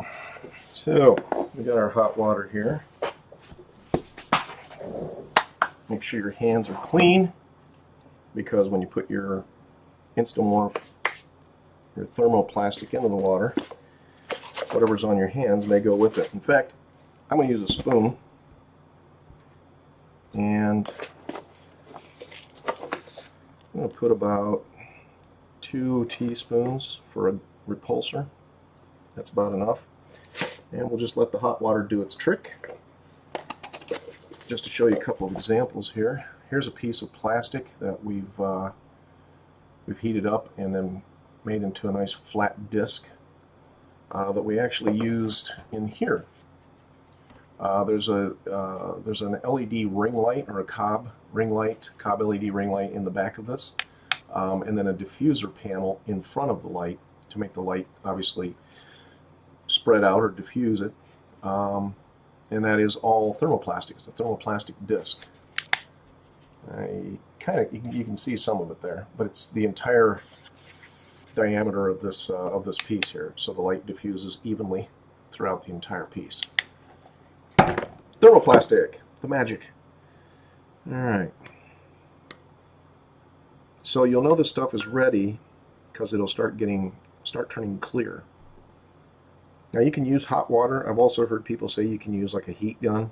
so we got our hot water here. Make sure your hands are clean, because when you put your Instamorph, your thermoplastic into the water, whatever's on your hands may go with it. In fact, I'm going to use a spoon, and I'm going to put about 2 teaspoons for a repulsor. That's about enough. And we'll just let the hot water do its trick. Just to show you a couple of examples here. Here's a piece of plastic that we've heated up and then made into a nice flat disc that we actually used in here. There's an LED ring light, or a cob LED ring light in the back of this, and then a diffuser panel in front of the light to make the light obviously spread out or diffuse it. And that is all thermoplastic. It's a thermoplastic disc. You can see some of it there, but it's the entire diameter of this piece here, so the light diffuses evenly throughout the entire piece. Thermoplastic, the magic. All right. So you'll know this stuff is ready because it'll start turning clear. Now you can use hot water. I've also heard people say you can use like a heat gun.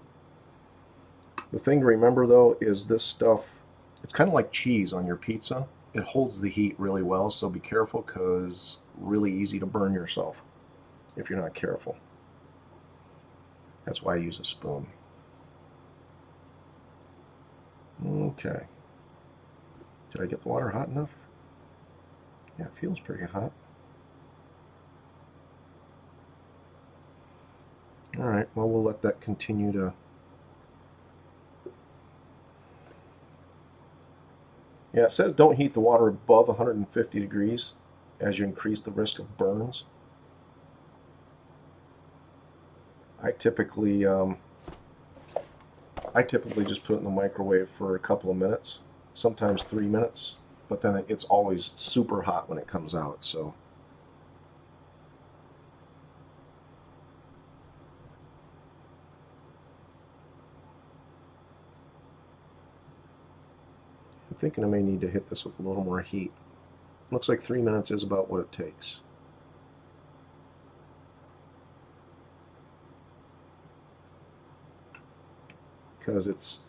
The thing to remember though is this stuff, it's kind of like cheese on your pizza. It holds the heat really well, so be careful, because really easy to burn yourself if you're not careful. That's why I use a spoon. Okay. Did I get the water hot enough? Yeah, it feels pretty hot. All right, well, we'll let that continue to... Yeah, it says don't heat the water above 150 degrees as you increase the risk of burns. I typically just put it in the microwave for a couple of minutes, sometimes 3 minutes, but then it's always super hot when it comes out, so... I'm thinking I may need to hit this with a little more heat. Looks like 3 minutes is about what it takes. Because it's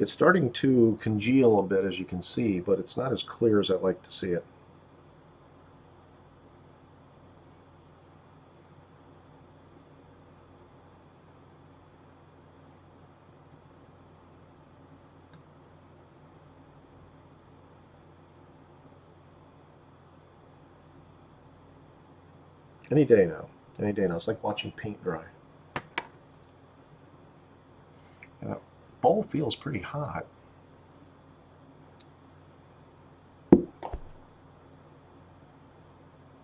starting to congeal a bit, as you can see, but it's not as clear as I'd like to see it. Any day now. Any day now. It's like watching paint dry. And that bowl feels pretty hot.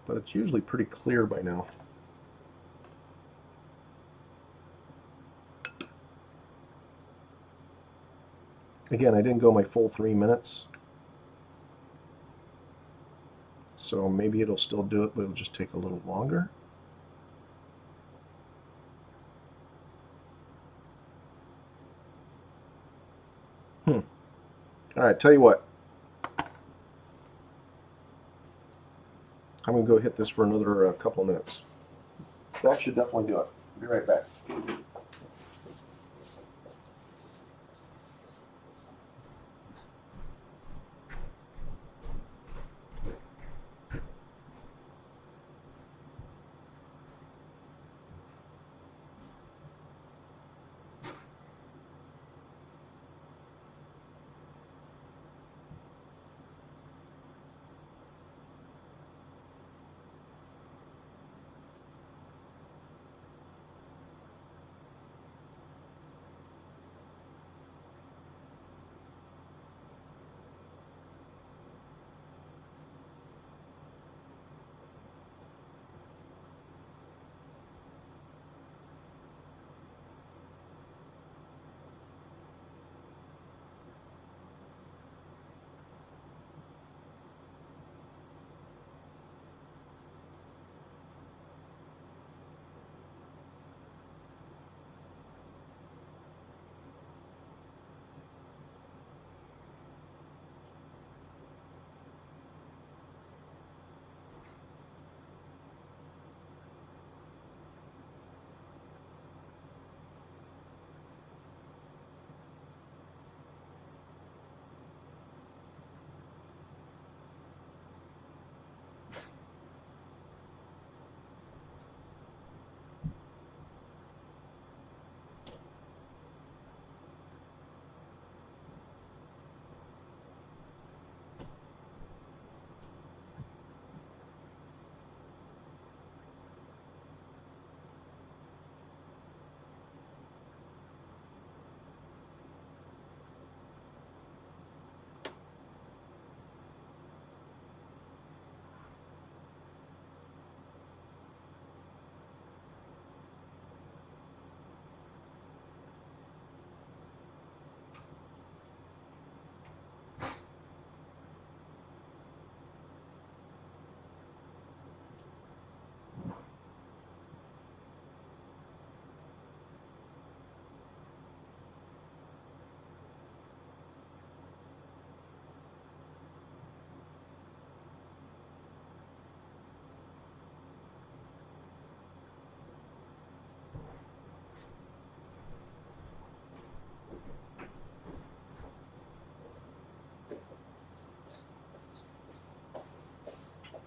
But it's usually pretty clear by now. Again, I didn't go my full 3 minutes. So maybe it'll still do it, but it'll just take a little longer. All right, tell you what. I'm going to go hit this for another couple of minutes. That should definitely do it. I'll be right back.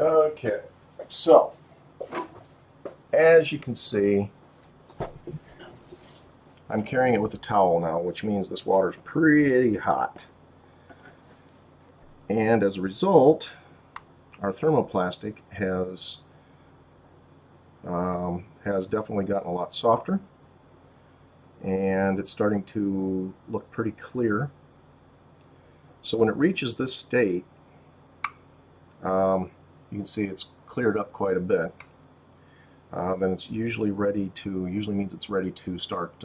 Okay, so as you can see, I'm carrying it with a towel now, which means this water is pretty hot. And as a result, our thermoplastic has definitely gotten a lot softer, and it's starting to look pretty clear. So when it reaches this state, you can see it's cleared up quite a bit. Then it's usually means it's ready to start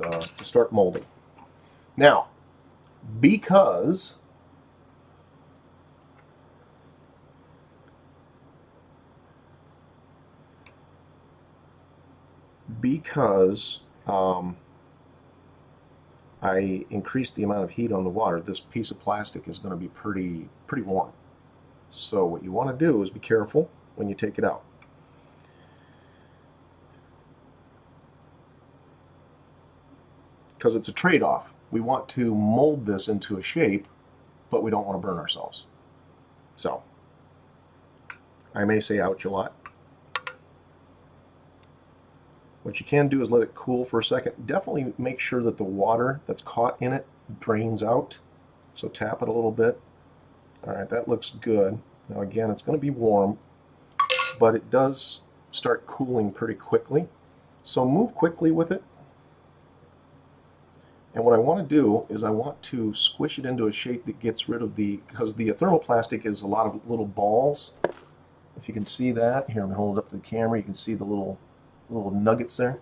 molding. Now, because I increased the amount of heat on the water, this piece of plastic is going to be pretty warm. So what you want to do is be careful when you take it out. Because it's a trade-off. We want to mold this into a shape, but we don't want to burn ourselves. So, I may say ouch a lot. What you can do is let it cool for a second. Definitely make sure that the water that's caught in it drains out. So tap it a little bit. Alright, that looks good. Now again, it's going to be warm, but it does start cooling pretty quickly. So move quickly with it. And what I want to do is I want to squish it into a shape that gets rid of because the thermoplastic is a lot of little balls. If you can see that, here I'm holding it up to the camera, you can see the little nuggets there.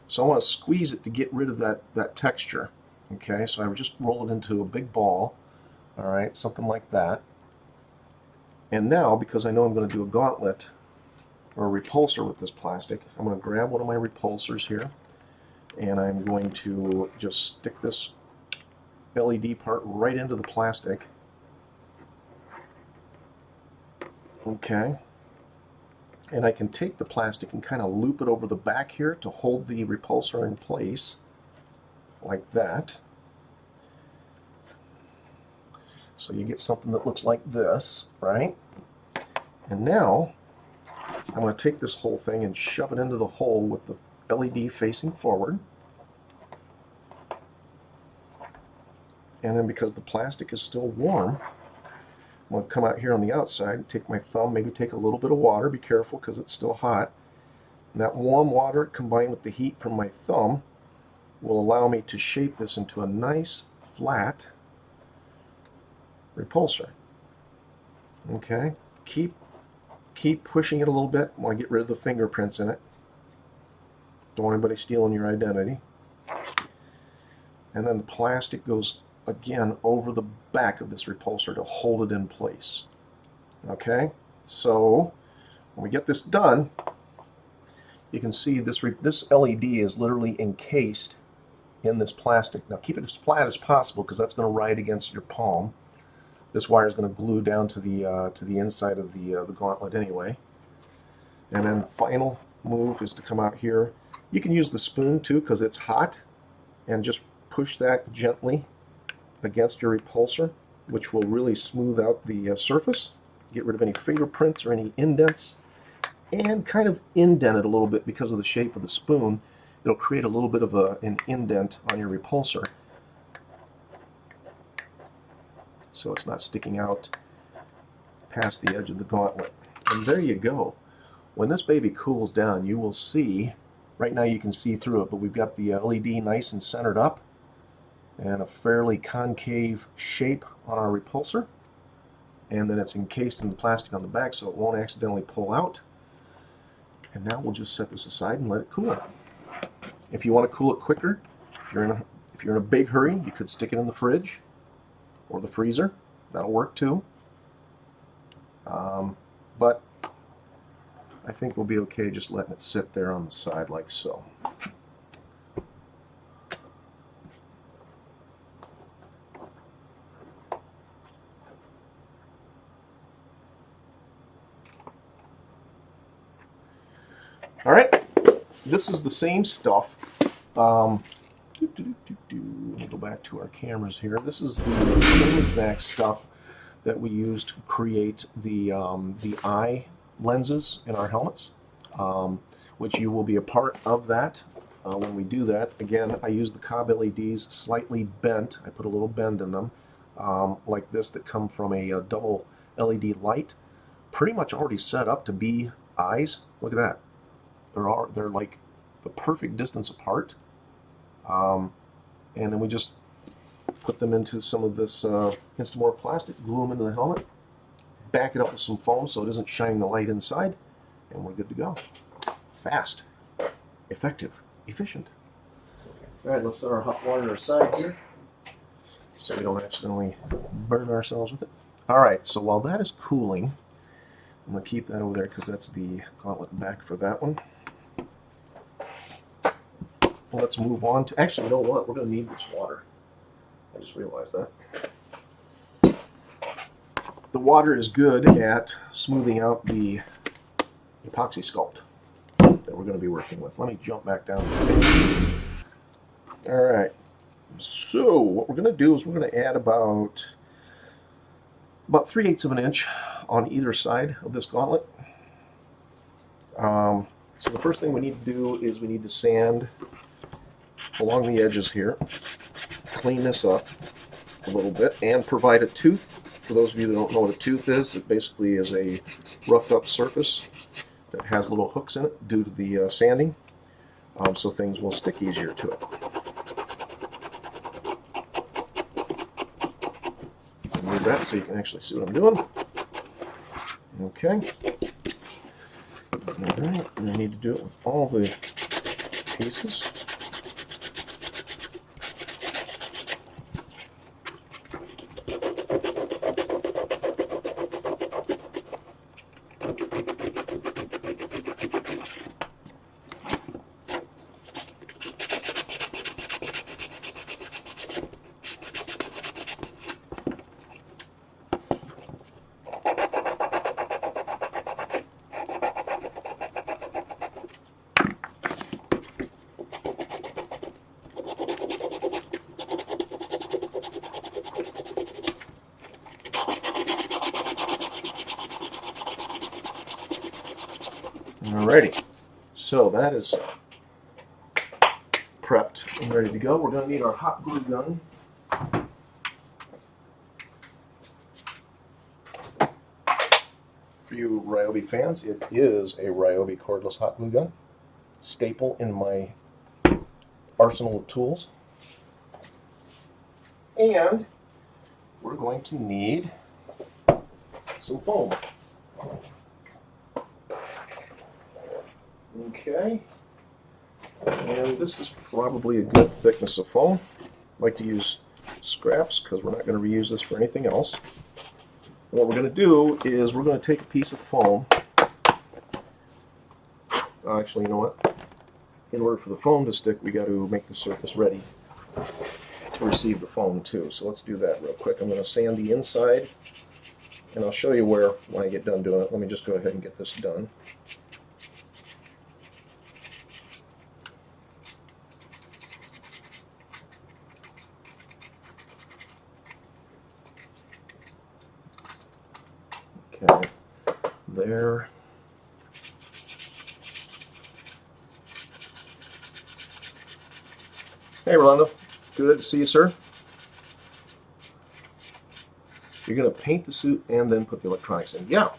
So I want to squeeze it to get rid of that texture. Okay, so I would just roll it into a big ball. All right, something like that. And now, because I know I'm going to do a gauntlet or a repulsor with this plastic, I'm going to grab one of my repulsors here, and I'm going to just stick this LED part right into the plastic. Okay. And I can take the plastic and kind of loop it over the back here to hold the repulsor in place, like that. So you get something that looks like this, right? And now, I'm going to take this whole thing and shove it into the hole with the LED facing forward. And then because the plastic is still warm, I'm going to come out here on the outside, take my thumb, maybe take a little bit of water, be careful because it's still hot. And that warm water combined with the heat from my thumb will allow me to shape this into a nice flat repulsor. Okay, keep pushing it a little bit. I want to get rid of the fingerprints in it. Don't want anybody stealing your identity. And then the plastic goes again over the back of this repulsor to hold it in place. Okay, so when we get this done, you can see this LED is literally encased in this plastic. Now keep it as flat as possible because that's going to ride against your palm. This wire is going to glue down to the inside of the gauntlet anyway. And then final move is to come out here. You can use the spoon too because it's hot, and just push that gently against your repulsor, which will really smooth out the surface, get rid of any fingerprints or any indents, and kind of indent it a little bit because of the shape of the spoon. It'll create a little bit of an indent on your repulsor, so it's not sticking out past the edge of the gauntlet. And there you go. When this baby cools down, you will see, right now you can see through it, but we've got the LED nice and centered up and a fairly concave shape on our repulsor, and then it's encased in the plastic on the back so it won't accidentally pull out. And now we'll just set this aside and let it cool. If you want to cool it quicker, if you're in a big hurry, you could stick it in the fridge or the freezer. That'll work too. But I think we'll be okay just letting it sit there on the side like so. All right, this is the same stuff. Let me go back to our cameras here. This is the same exact stuff that we used to create the eye lenses in our helmets, which you will be a part of that when we do that. Again, I use the cob LEDs slightly bent. I put a little bend in them like this that come from a double LED light, pretty much already set up to be eyes. Look at that. They're like the perfect distance apart. And then we just put them into some of this Instamore plastic, glue them into the helmet, back it up with some foam so it isn't shining the light inside, and we're good to go. Fast, effective, efficient. All right, let's set our hot water aside here so we don't accidentally burn ourselves with it. All right, so while that is cooling, I'm going to keep that over there because that's the gauntlet back for that one. Let's move on to, actually, you know what? We're going to need this water. I just realized that. The water is good at smoothing out the epoxy sculpt that we're going to be working with. Let me jump back down to the table. All right. So what we're going to do is we're going to add about 3/8 of an inch on either side of this gauntlet. So the first thing we need to do is we need to sand along the edges here, clean this up a little bit, and provide a tooth. For those of you that don't know what a tooth is, it basically is a roughed up surface that has little hooks in it due to the sanding, so things will stick easier to it. Move that so you can actually see what I'm doing. Okay. Alright, and I need to do it with all the pieces. Alrighty, so that is prepped and ready to go. We're going to need our hot glue gun. For you Ryobi fans, it is a Ryobi cordless hot glue gun. Staple in my arsenal of tools. And we're going to need some foam. Okay, and this is probably a good thickness of foam. I like to use scraps because we're not going to reuse this for anything else. And what we're going to do is we're going to take a piece of foam. Actually, you know what? In order for the foam to stick, we got to make the surface ready to receive the foam too. So let's do that real quick. I'm going to sand the inside, and I'll show you where when I get done doing it. Let me just go ahead and get this done. Okay, there. Hey, Rolando. Good to see you, sir. You're going to paint the suit and then put the electronics in. Yeah.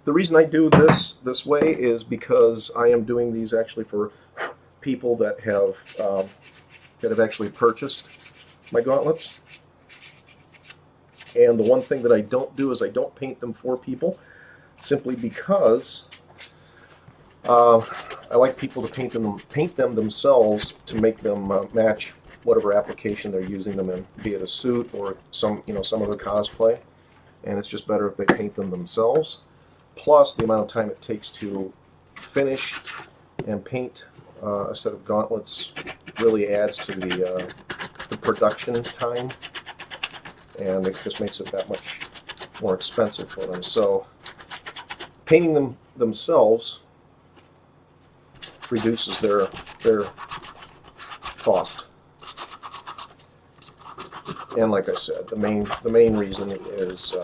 The reason I do this way is because I am doing these actually for people that have actually purchased my gauntlets. And the one thing that I don't do is I don't paint them for people, simply because I like people to paint them themselves to make them match whatever application they're using them in, be it a suit or some other cosplay. And it's just better if they paint them themselves. Plus, the amount of time it takes to finish and paint a set of gauntlets really adds to the production time, and it just makes it that much more expensive for them. So painting them themselves reduces their cost. And like I said, the main reason is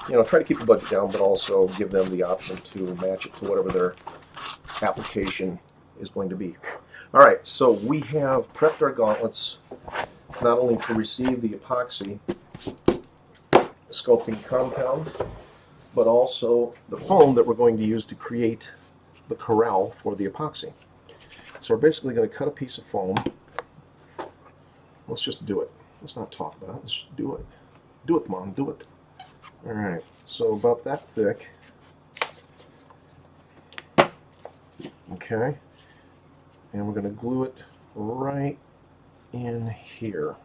try to keep the budget down, but also give them the option to match it to whatever their application is going to be. All right, so we have prepped our gauntlets not only to receive the epoxy sculpting compound, but also the foam that we're going to use to create the corral for the epoxy. So we're basically going to cut a piece of foam. Let's just do it. Let's not talk about it. Let's just do it. Do it, Mom. Do it. All right. So about that thick. Okay. And we're going to glue it right in here.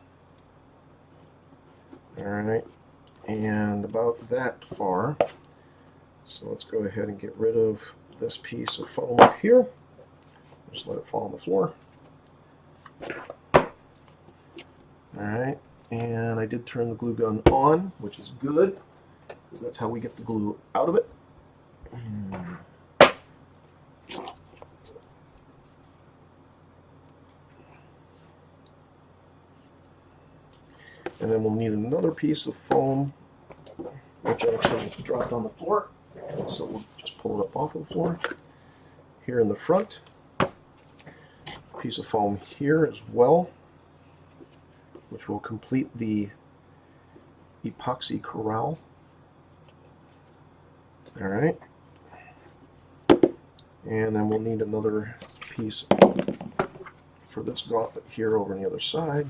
All right. And about that far. So let's go ahead and get rid of this piece of foam up here. Just let it fall on the floor. Alright, and I did turn the glue gun on, which is good, because that's how we get the glue out of it. And then we'll need another piece of foam, which actually dropped on the floor. So we'll just pull it up off of the floor. Here in the front, piece of foam here as well, which will complete the epoxy corral. All right. And then we'll need another piece for this gauntlet here over on the other side.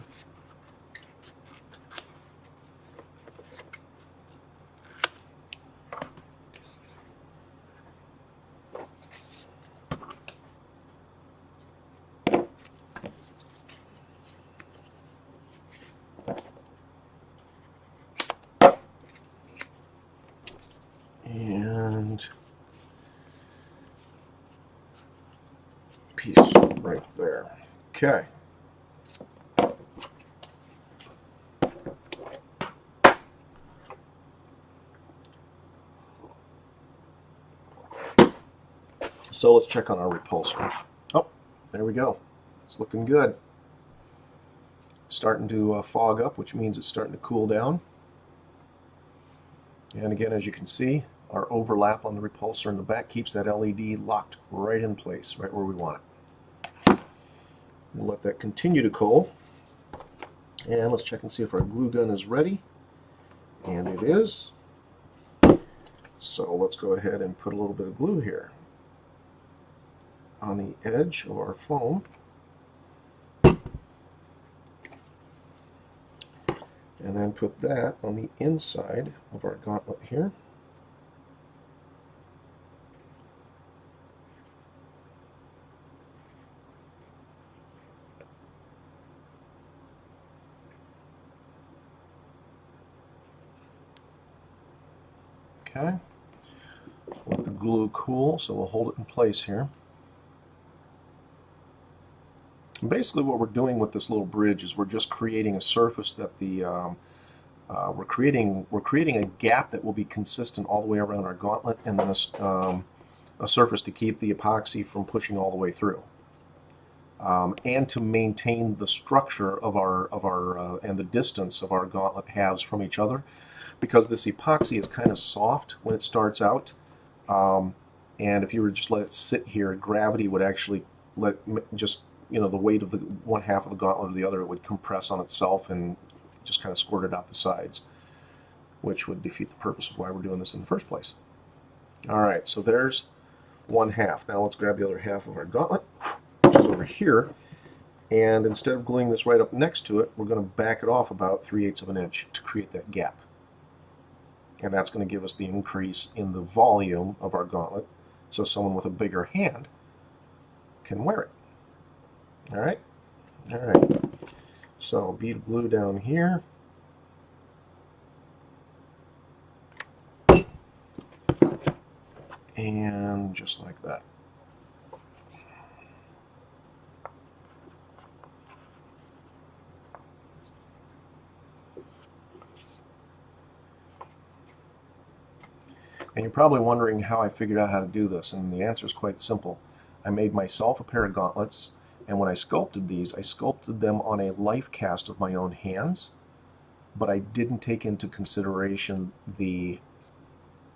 And piece right there. Okay. So let's check on our repulsor. Oh, there we go. It's looking good. Starting to fog up, which means it's starting to cool down. And again, as you can see, our overlap on the repulsor in the back keeps that LED locked right in place, right where we want it. We'll let that continue to cool. And let's check and see if our glue gun is ready. And it is. So let's go ahead and put a little bit of glue here on the edge of our foam. And then put that on the inside of our gauntlet here. Okay. Let the glue cool, so we'll hold it in place here. And basically what we're doing with this little bridge is we're just creating a surface that the we're creating a gap that will be consistent all the way around our gauntlet, and then a surface to keep the epoxy from pushing all the way through, and to maintain the structure of our and the distance of our gauntlet halves from each other, because this epoxy is kind of soft when it starts out, and if you were to just let it sit here, gravity would actually let it just, the weight of the one half of the gauntlet or the other, it would compress on itself and just kind of squirt it out the sides, which would defeat the purpose of why we're doing this in the first place. All right, so there's one half. Now let's grab the other half of our gauntlet, which is over here, and instead of gluing this right up next to it, we're going to back it off about 3/8 of an inch to create that gap. And that's going to give us the increase in the volume of our gauntlet, so someone with a bigger hand can wear it. All right? All right. So bead of glue down here. And just like that. And you're probably wondering how I figured out how to do this, and the answer is quite simple. I made myself a pair of gauntlets, and when I sculpted these, I sculpted them on a life cast of my own hands, but I didn't take into consideration the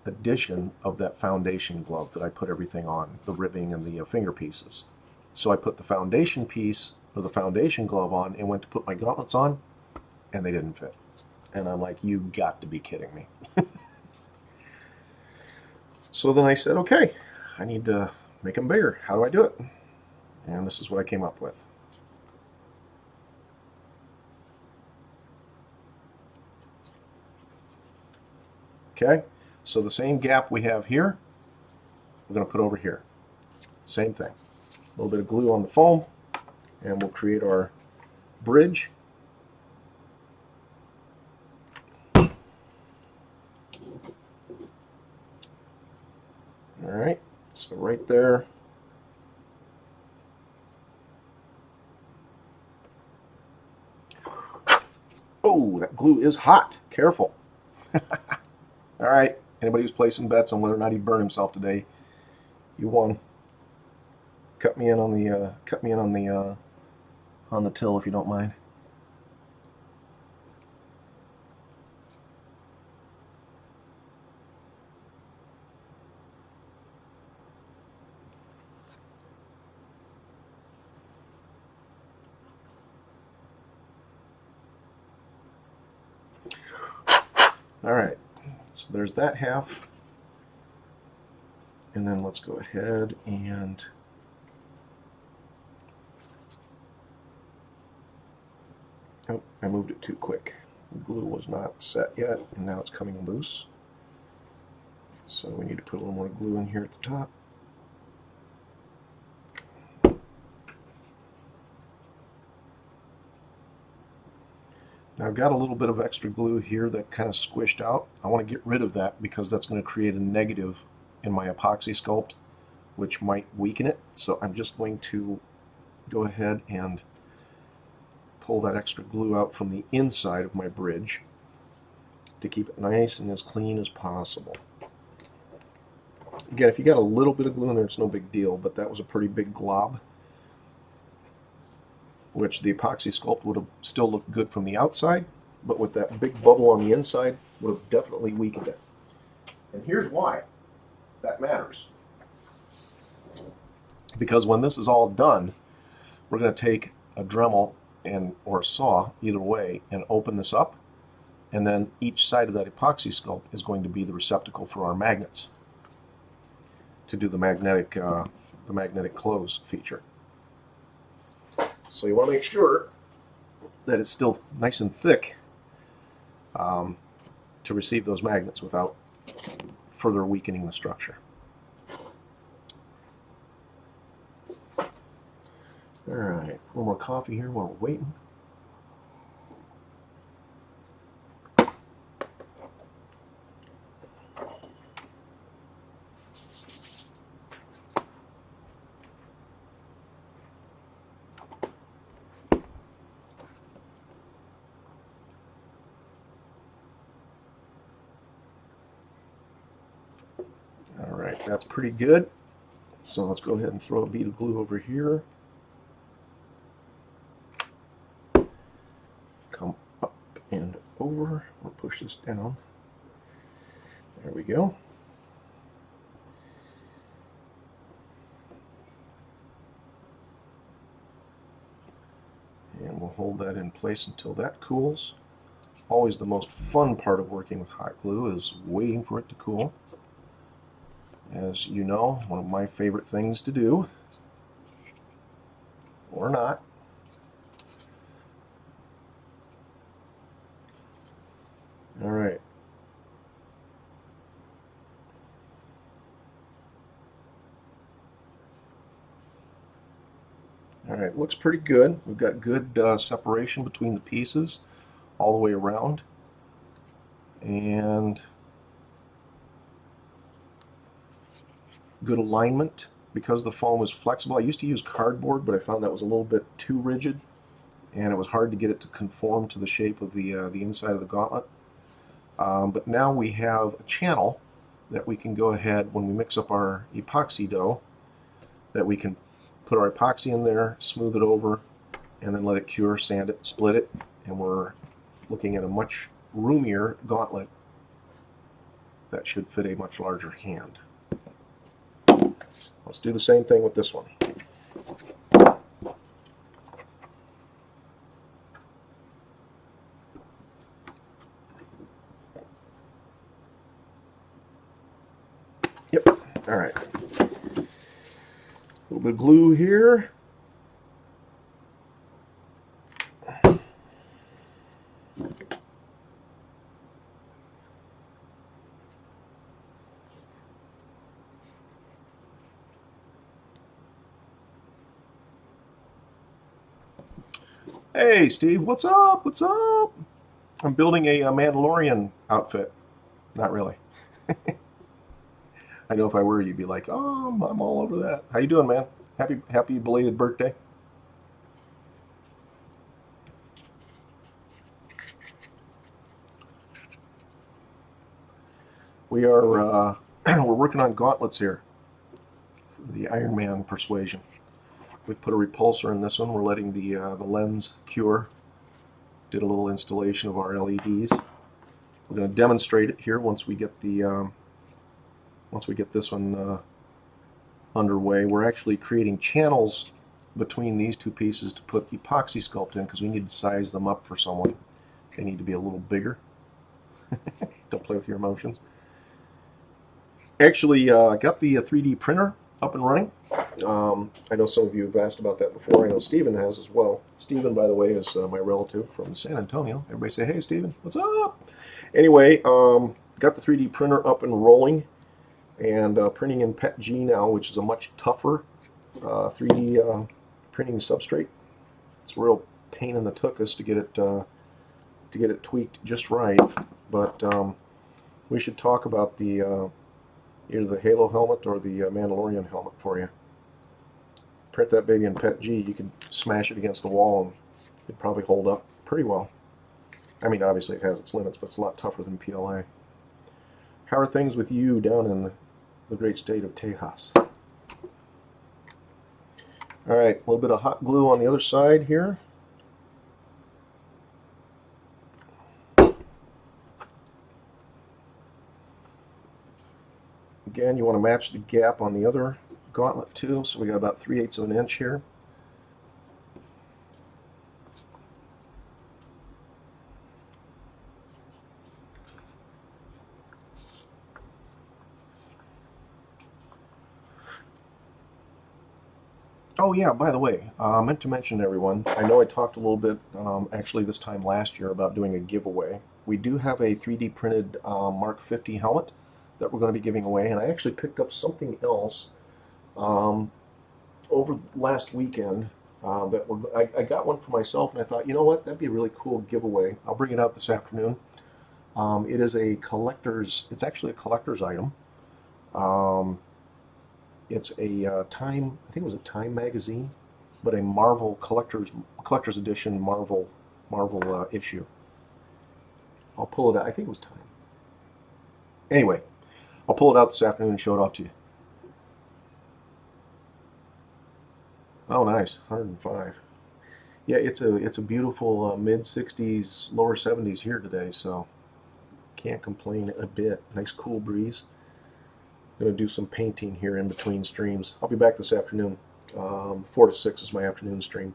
addition of that foundation glove that I put everything on, the ribbing and the finger pieces. So I put the foundation piece, or the foundation glove on, and went to put my gauntlets on, and they didn't fit. And I'm like, you got to be kidding me. So then I said, okay, I need to make them bigger. How do I do it? And this is what I came up with. Okay, so the same gap we have here, we're going to put over here. Same thing. A little bit of glue on the foam, and we'll create our bridge. All right, so right there. Oh, that glue is hot. Careful. All right, anybody who's placing bets on whether or not he'd burn himself today, you won. Cut me in on the till if you don't mind. All right, so there's that half. And then let's go ahead and oh, I moved it too quick. The glue was not set yet, and now it's coming loose. So we need to put a little more glue in here at the top. Now I've got a little bit of extra glue here that kind of squished out. I want to get rid of that because that's going to create a negative in my epoxy sculpt, which might weaken it. So I'm just going to go ahead and pull that extra glue out from the inside of my bridge to keep it nice and as clean as possible. Again, if you got a little bit of glue in there, it's no big deal, but that was a pretty big glob, which the epoxy sculpt would have still looked good from the outside, but with that big bubble on the inside would have definitely weakened it. And here's why that matters. Because when this is all done, we're going to take a Dremel or a saw, either way, and open this up, and then each side of that epoxy sculpt is going to be the receptacle for our magnets to do the magnetic close feature. So you want to make sure that it's still nice and thick to receive those magnets without further weakening the structure. All right, a little more coffee here while we're waiting. All right, that's pretty good. So let's go ahead and throw a bead of glue over here. Come up and over, or push this down. There we go. And we'll hold that in place until that cools. Always the most fun part of working with hot glue is waiting for it to cool. As you know, one of my favorite things to do, or not. All right. All right, looks pretty good. We've got good separation between the pieces all the way around. And good alignment because the foam is flexible. I used to use cardboard, but I found that was a little bit too rigid, and it was hard to get it to conform to the shape of the inside of the gauntlet. But now we have a channel that we can go ahead, when we mix up our epoxy dough, that we can put our epoxy in there, smooth it over, and then let it cure, sand it, split it, and we're looking at a much roomier gauntlet that should fit a much larger hand. Let's do the same thing with this one. Yep, all right. A little bit of glue here. Hey, Steve, what's up? What's up? I'm building a Mandalorian outfit. Not really. I know if I were, you'd be like, oh, I'm all over that. How you doing, man? Happy belated birthday. We are we're working on gauntlets here for the Iron Man persuasion. We put a repulsor in this one. We're letting the lens cure. Did a little installation of our LEDs. We're going to demonstrate it here once we get the this one underway. We're actually creating channels between these two pieces to put epoxy sculpt in because we need to size them up for someone. They need to be a little bigger. Don't play with your emotions. Actually, I got the 3D printer up and running. I know some of you have asked about that before. I know Stephen has as well. Stephen, by the way, is my relative from San Antonio. Everybody say, hey, Stephen, what's up? Anyway, got the 3D printer up and rolling and printing in PETG now, which is a much tougher 3D printing substrate. It's a real pain in the tuchus to get it tweaked just right. But we should talk about the either the Halo helmet or the Mandalorian helmet for you. Print that baby in PETG, you can smash it against the wall and it'd probably hold up pretty well. I mean, obviously it has its limits, but it's a lot tougher than PLA. How are things with you down in the great state of Tejas? All right, a little bit of hot glue on the other side here. Again, you want to match the gap on the other gauntlet too, so we got about 3/8 of an inch here. Oh yeah, by the way, I meant to mention everyone, I know I talked a little bit actually this time last year about doing a giveaway. We do have a 3D printed Mark 50 helmet that we're going to be giving away, and I actually picked up something else over last weekend I got one for myself, and I thought, you know what, that'd be a really cool giveaway. I'll bring it out this afternoon. It is it's actually a collector's item. It's a Time, I think it was a Time magazine, but a Marvel collector's edition Marvel issue. I'll pull it out. I think it was Time. Anyway, I'll pull it out this afternoon and show it off to you. Oh, nice, 105. Yeah, it's a beautiful mid 60s, lower 70s here today, so can't complain a bit. Nice cool breeze. Going to do some painting here in between streams. I'll be back this afternoon. 4 to 6 is my afternoon stream.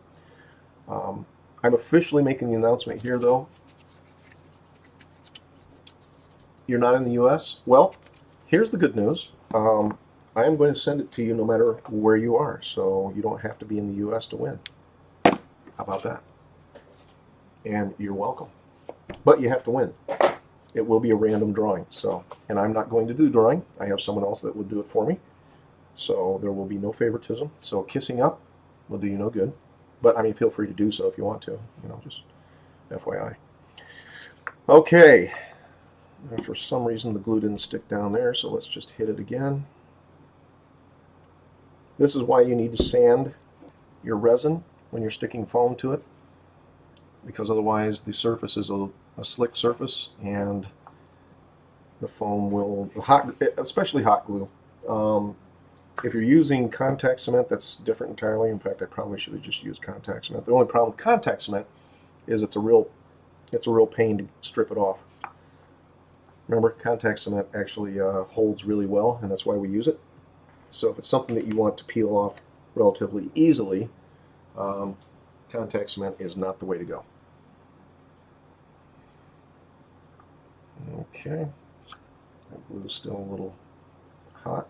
I'm officially making the announcement here, though. You're not in the U.S.? Well, here's the good news. I am going to send it to you no matter where you are, so you don't have to be in the U.S. to win. How about that? And you're welcome. But you have to win. It will be a random drawing, so, and I'm not going to do drawing. I have someone else that will do it for me, so there will be no favoritism. So kissing up will do you no good, but I mean, feel free to do so if you want to, you know, just FYI. Okay, for some reason the glue didn't stick down there, so let's just hit it again. This is why you need to sand your resin when you're sticking foam to it, because otherwise the surface is a slick surface and the foam will, especially hot glue. If you're using contact cement, that's different entirely. In fact, I probably should have just used contact cement. The only problem with contact cement is it's a real pain to strip it off. Remember, contact cement actually holds really well, and that's why we use it. So if it's something that you want to peel off relatively easily, contact cement is not the way to go. Okay, that glue's still a little hot.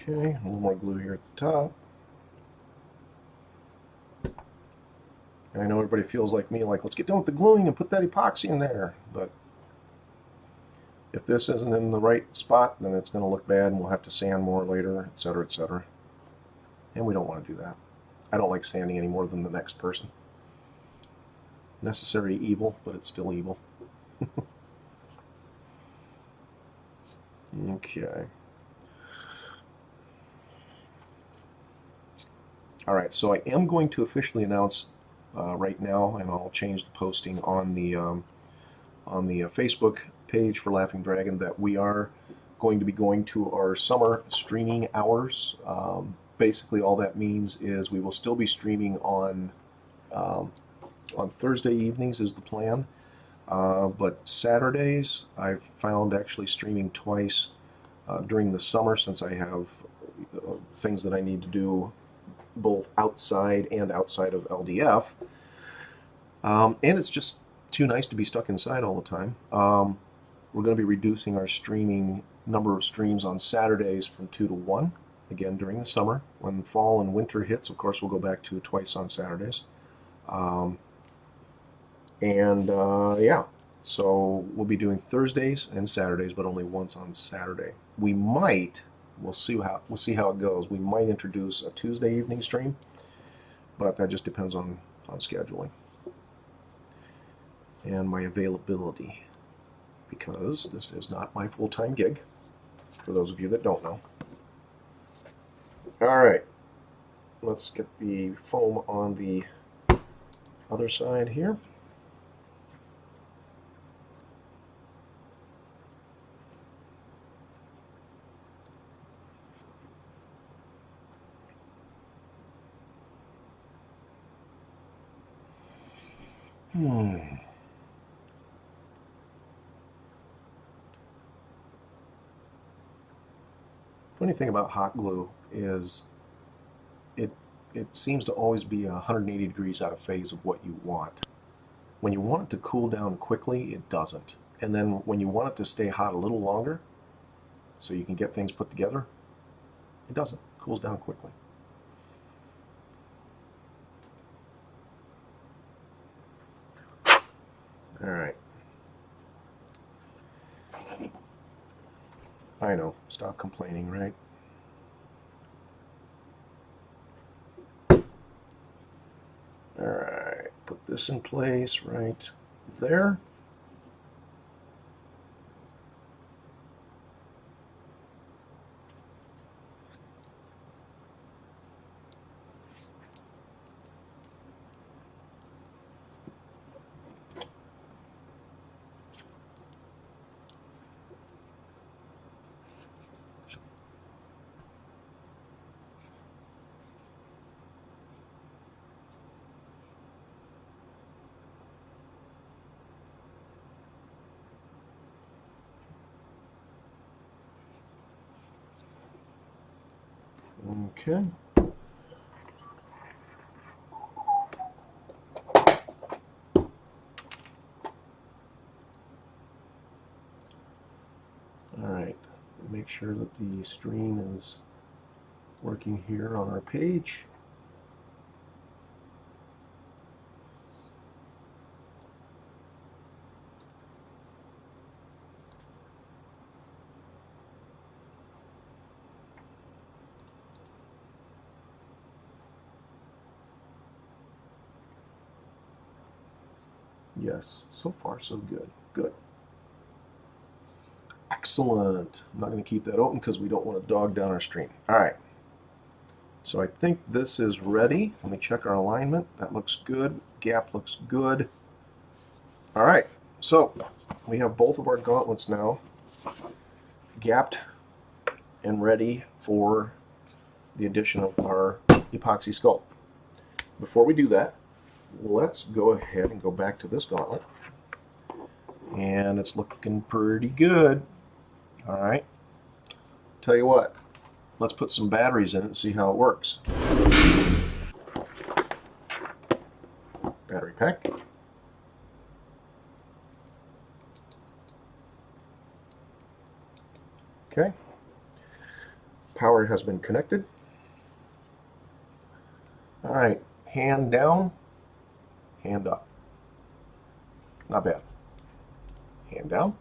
Okay, a little more glue here at the top. And I know everybody feels like me, like, let's get done with the gluing and put that epoxy in there. But if this isn't in the right spot, then it's going to look bad and we'll have to sand more later, etc., etc. And we don't want to do that. I don't like sanding any more than the next person. Necessary evil, but it's still evil. Okay. All right, so I am going to officially announce right now, and I'll change the posting on the Facebook page for Laughing Dragon, that we are going to be going to our summer streaming hours. Basically, all that means is we will still be streaming on Thursday evenings is the plan, but Saturdays I've found actually streaming twice during the summer, since I have things that I need to do both outside and outside of LDF. And it's just too nice to be stuck inside all the time. We're going to be reducing our streaming number of streams on Saturdays from 2 to 1, again during the summer. When fall and winter hits, of course, we'll go back to twice on Saturdays. Yeah, so we'll be doing Thursdays and Saturdays, but only once on Saturday. We might, we'll see how it goes. We might introduce a Tuesday evening stream, but that just depends on scheduling and my availability, because this is not my full-time gig, for those of you that don't know. All right, let's get the foam on the other side here. Funny thing about hot glue is it seems to always be 180 degrees out of phase of what you want. When you want it to cool down quickly, it doesn't. And then when you want it to stay hot a little longer, so you can get things put together, it doesn't. It cools down quickly. All right. I know. Stop complaining, right? All right. Put this in place right there. Okay. All right. Make sure that the stream is working here on our page. Yes, so far so good. Good. Excellent. I'm not going to keep that open because we don't want to dog down our stream. All right. So I think this is ready. Let me check our alignment. That looks good. Gap looks good. All right. So we have both of our gauntlets now gapped and ready for the addition of our epoxy sculpt. Before we do that, let's go ahead and go back to this gauntlet. And it's looking pretty good. All right. Tell you what, let's put some batteries in it and see how it works. Battery pack. Okay. Power has been connected. All right. Hand down, hand up. Not bad. Hand down,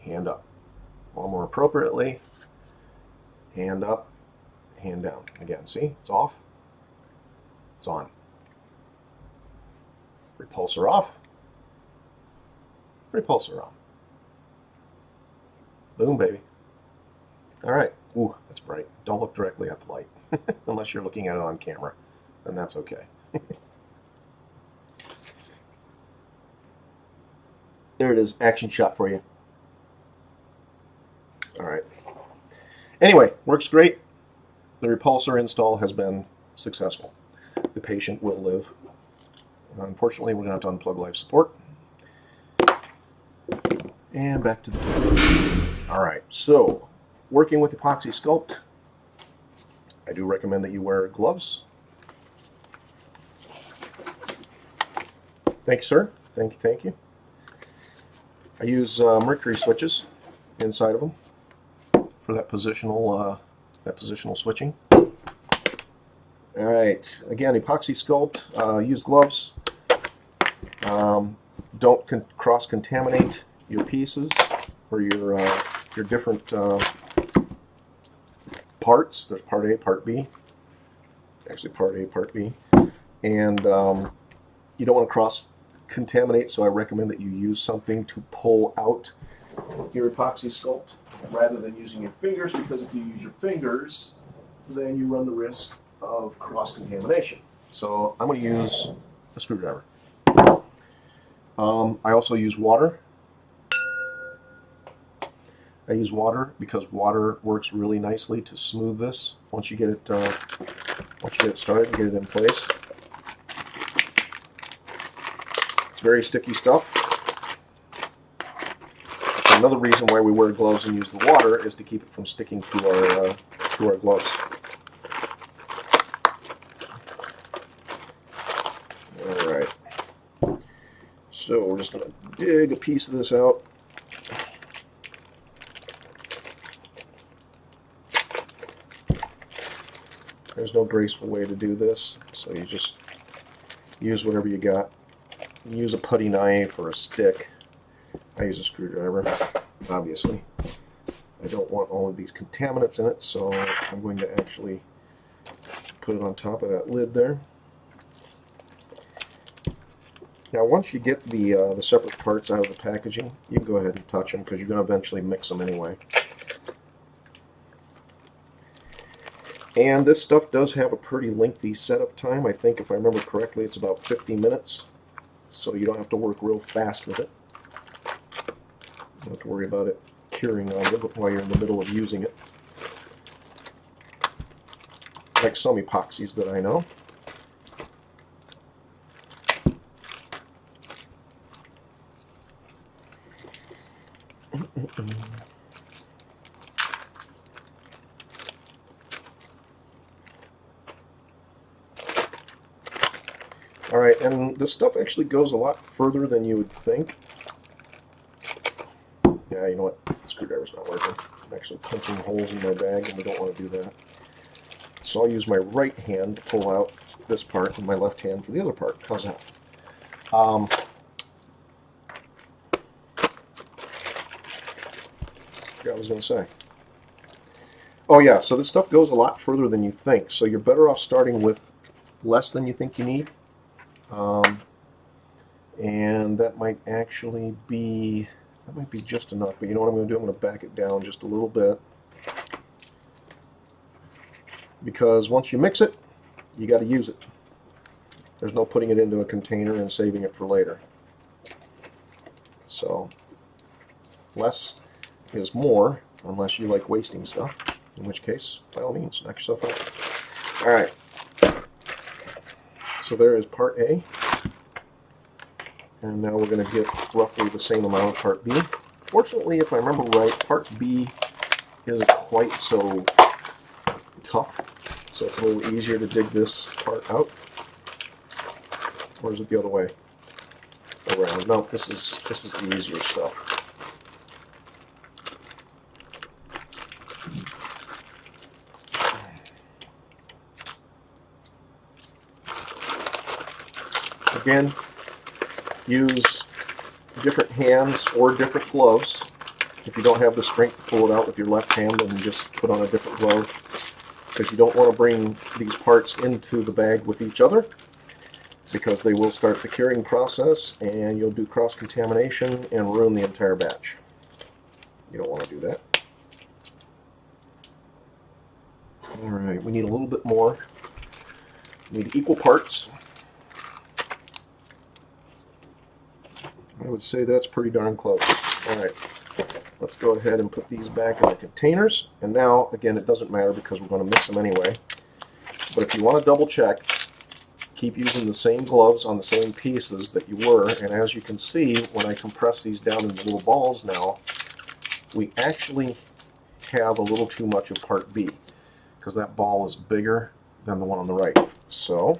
hand up. Or more appropriately, hand up, hand down. Again, see, it's off, it's on. Repulsor off, repulsor on. Boom, baby. All right. Ooh, that's bright. Don't look directly at the light unless you're looking at it on camera, and that's okay. There it is, action shot for you. All right. Anyway, works great. The repulsor install has been successful. The patient will live. Unfortunately, we're going to have to unplug life support. And back to the table. All right, so working with Epoxy Sculpt, I do recommend that you wear gloves. Thank you, sir. Thank you, thank you. I use mercury switches inside of them for that positional switching. All right, again, Epoxy Sculpt. Use gloves. Don't cross-contaminate your pieces or your different parts. There's part A, part B. Actually, part A, part B, and you don't want to cross-contaminate. So I recommend that you use something to pull out your epoxy sculpt rather than using your fingers, because if you use your fingers, then you run the risk of cross-contamination. So I'm going to use a screwdriver. I also use water. I use water because water works really nicely to smooth this. Once you get it started, get it in place. It's very sticky stuff. Another reason why we wear gloves and use the water is to keep it from sticking to our gloves. All right. So we're just going to dig a piece of this out. There's no graceful way to do this, so you just use whatever you got. You use a putty knife or a stick. I use a screwdriver, obviously. I don't want all of these contaminants in it, so I'm going to actually put it on top of that lid there. Now, once you get the separate parts out of the packaging, you can go ahead and touch them because you're going to eventually mix them anyway. And this stuff does have a pretty lengthy setup time. I think, if I remember correctly, it's about 50 minutes. So you don't have to work real fast with it. You don't have to worry about it curing on you while you're in the middle of using it. Like some epoxies that I know. Alright, and this stuff actually goes a lot further than you would think. Yeah, you know what? The screwdriver's not working. I'm actually punching holes in my bag, and we don't want to do that. So I'll use my right hand to pull out this part, and my left hand for the other part. How's that? What I was going to say. Oh yeah, so this stuff goes a lot further than you think. So you're better off starting with less than you think you need. And that might actually be That might be just enough, but you know what I'm going to do? I'm going to back it down just a little bit. Because once you mix it, you got to use it. There's no putting it into a container and saving it for later. So, less is more, unless you like wasting stuff, in which case, by all means, knock yourself out. Alright, so there is part A, and now we're going to get roughly the same amount of part B. Fortunately, if I remember right, part B isn't quite so tough, so it's a little easier to dig this part out. Or is it the other way around? No, this is the easier stuff. Again, use different hands or different gloves. If you don't have the strength to pull it out with your left hand, then just put on a different glove, because you don't want to bring these parts into the bag with each other, because they will start the curing process and you'll do cross-contamination and ruin the entire batch. You don't want to do that. Alright, we need a little bit more. We need equal parts. I would say that's pretty darn close. Alright, let's go ahead and put these back in the containers. And now, again, it doesn't matter because we're going to mix them anyway. But if you want to double check, keep using the same gloves on the same pieces that you were. And as you can see, when I compress these down into little balls now, we actually have a little too much of part B, because that ball is bigger than the one on the right. So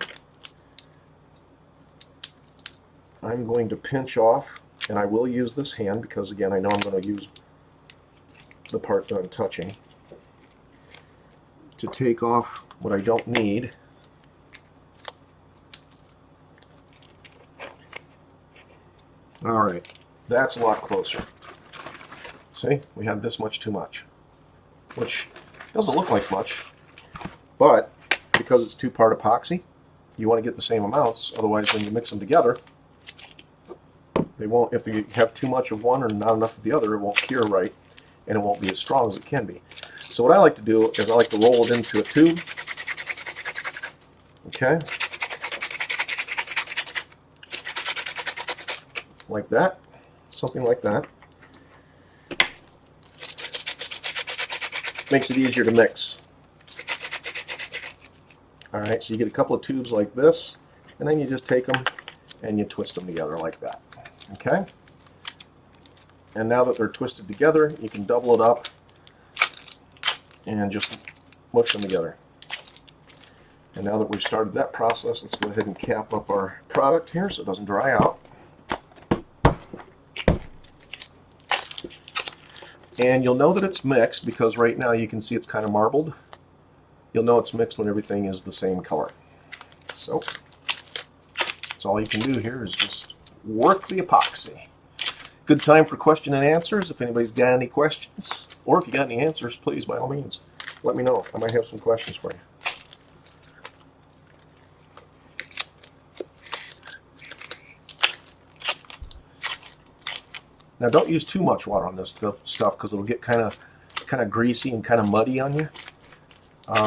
I'm going to pinch off, and I will use this hand because, again, I know I'm going to use the part that I'm touching to take off what I don't need. Alright, that's a lot closer. See, we have this much too much, which doesn't look like much, but because it's two-part epoxy, you want to get the same amounts, otherwise when you mix them together, they won't, if you have too much of one or not enough of the other, it won't cure right, and it won't be as strong as it can be. So what I like to do is I like to roll it into a tube, okay, like that, something like that. Makes it easier to mix. Alright, so you get a couple of tubes like this, and then you just take them and you twist them together like that. Okay? And now that they're twisted together, you can double it up and just mush them together. And now that we've started that process, let's go ahead and cap up our product here so it doesn't dry out. And you'll know that it's mixed because right now you can see it's kind of marbled. You'll know it's mixed when everything is the same color. So that's all you can do here is just work the epoxy. Good time for question and answers. If anybody's got any questions, or if you got any answers, please, by all means, let me know. I might have some questions for you. Now, don't use too much water on this stuff because it'll get kind of greasy and kind of muddy on you.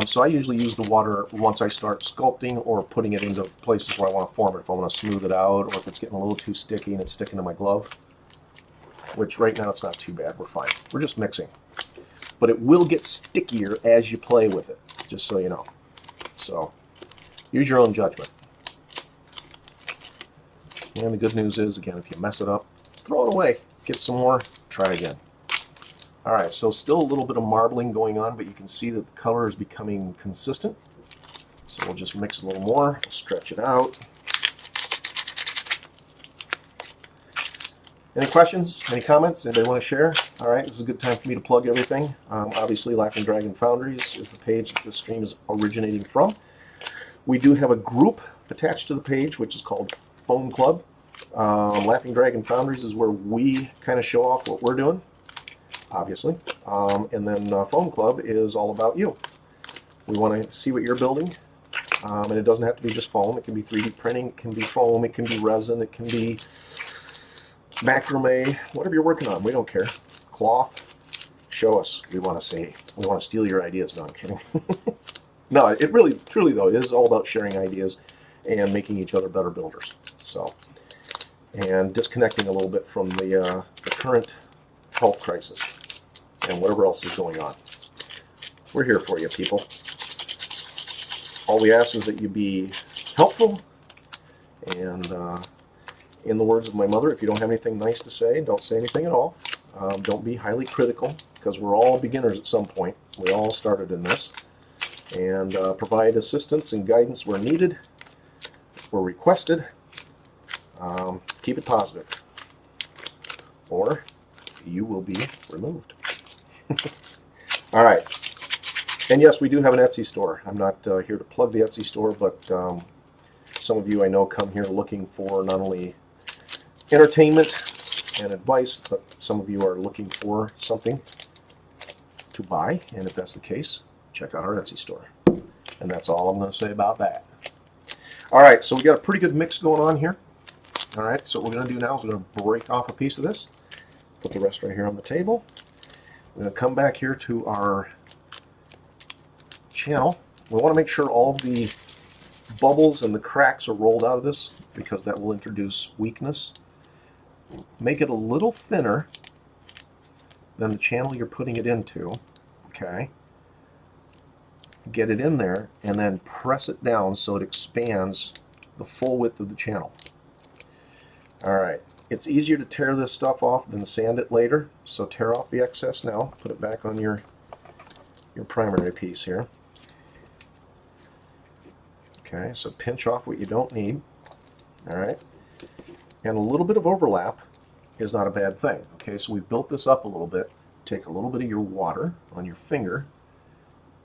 So I usually use the water once I start sculpting or putting it into places where I want to form it. If I want to smooth it out, or if it's getting a little too sticky and it's sticking to my glove, which right now it's not too bad. We're fine. We're just mixing. But it will get stickier as you play with it, just so you know. So use your own judgment. And the good news is, again, if you mess it up, throw it away. Get some more, try again. Alright, so still a little bit of marbling going on, but you can see that the color is becoming consistent. So we'll just mix a little more, stretch it out. Any questions? Any comments? Anybody want to share? Alright, this is a good time for me to plug everything. Obviously, Laughing Dragon Foundries is the page that this stream is originating from. We do have a group attached to the page, which is called Foam Club. Laughing Dragon Foundries is where we kind of show off what we're doing, obviously. And then Foam Club is all about you. We want to see what you're building. And it doesn't have to be just foam. It can be 3D printing, it can be foam, it can be resin, it can be macrame, whatever you're working on, we don't care. Cloth, show us. We want to see. We want to steal your ideas. No, I'm kidding. No, it really, truly though, it is all about sharing ideas and making each other better builders. So, and disconnecting a little bit from the current health crisis and whatever else is going on. We're here for you, people. All we ask is that you be helpful, and in the words of my mother, if you don't have anything nice to say, don't say anything at all. Don't be highly critical, because we're all beginners at some point. We all started in this. And provide assistance and guidance where needed, where requested. Keep it positive, or you will be removed. All right. And yes, we do have an Etsy store. I'm not here to plug the Etsy store, but some of you I know come here looking for not only entertainment and advice, but some of you are looking for something to buy. And if that's the case, check out our Etsy store. And that's all I'm going to say about that. All right, so we got a pretty good mix going on here. All right, so what we're going to do now is we're going to break off a piece of this, put the rest right here on the table. We're going to come back here to our channel. We want to make sure all the bubbles and the cracks are rolled out of this, because that will introduce weakness. Make it a little thinner than the channel you're putting it into. Okay. Get it in there and then press it down so it expands the full width of the channel. All right. It's easier to tear this stuff off than sand it later, so tear off the excess now. Put it back on your primary piece here. Okay, so pinch off what you don't need. All right. And a little bit of overlap is not a bad thing. Okay, so we've built this up a little bit. Take a little bit of your water on your finger,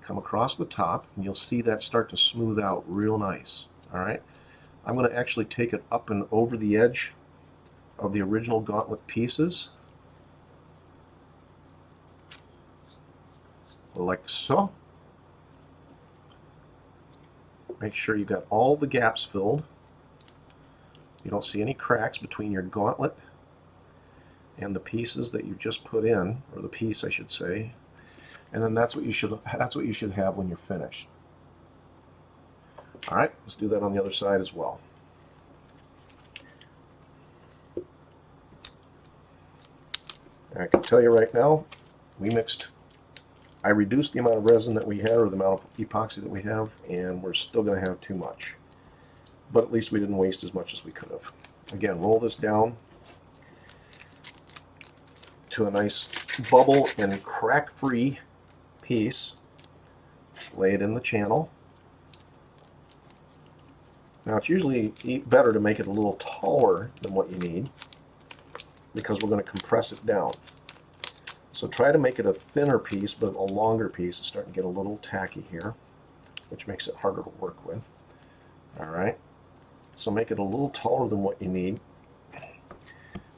come across the top, and you'll see that start to smooth out real nice. All right. I'm going to actually take it up and over the edge of the original gauntlet pieces, like so. Make sure you got all the gaps filled. You don't see any cracks between your gauntlet and the pieces that you just put in, or the piece I should say. And then that's what you should have when you're finished. All right, let's do that on the other side as well. I can tell you right now, I reduced the amount of resin that we have, or the amount of epoxy that we have, and we're still going to have too much. But at least we didn't waste as much as we could have. Again, roll this down to a nice bubble and crack-free piece. Lay it in the channel. Now it's usually better to make it a little taller than what you need, because we're going to compress it down. So try to make it a thinner piece, but a longer piece. It's starting to get a little tacky here, which makes it harder to work with. All right. So make it a little taller than what you need,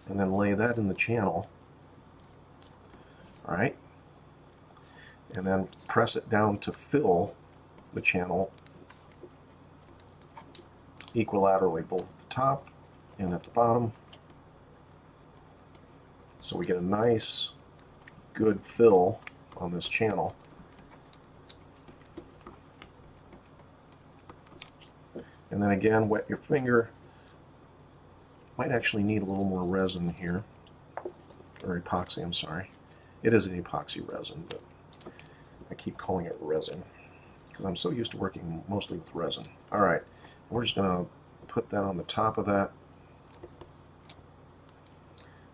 and then lay that in the channel. All right. And then press it down to fill the channel equilaterally, both at the top and at the bottom. So we get a nice, good fill on this channel. And then again, wet your finger. Might actually need a little more resin here, or epoxy, I'm sorry. It is an epoxy resin, but I keep calling it resin because I'm so used to working mostly with resin. All right, we're just going to put that on the top of that.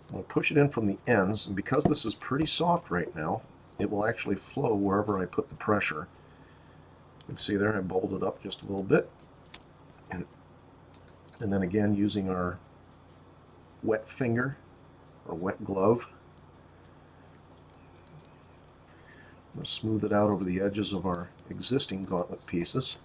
I'm going to push it in from the ends, and because this is pretty soft right now, it will actually flow wherever I put the pressure. You can see there I bubbled it up just a little bit. And then again, using our wet finger or wet glove, I'm going to smooth it out over the edges of our existing gauntlet pieces.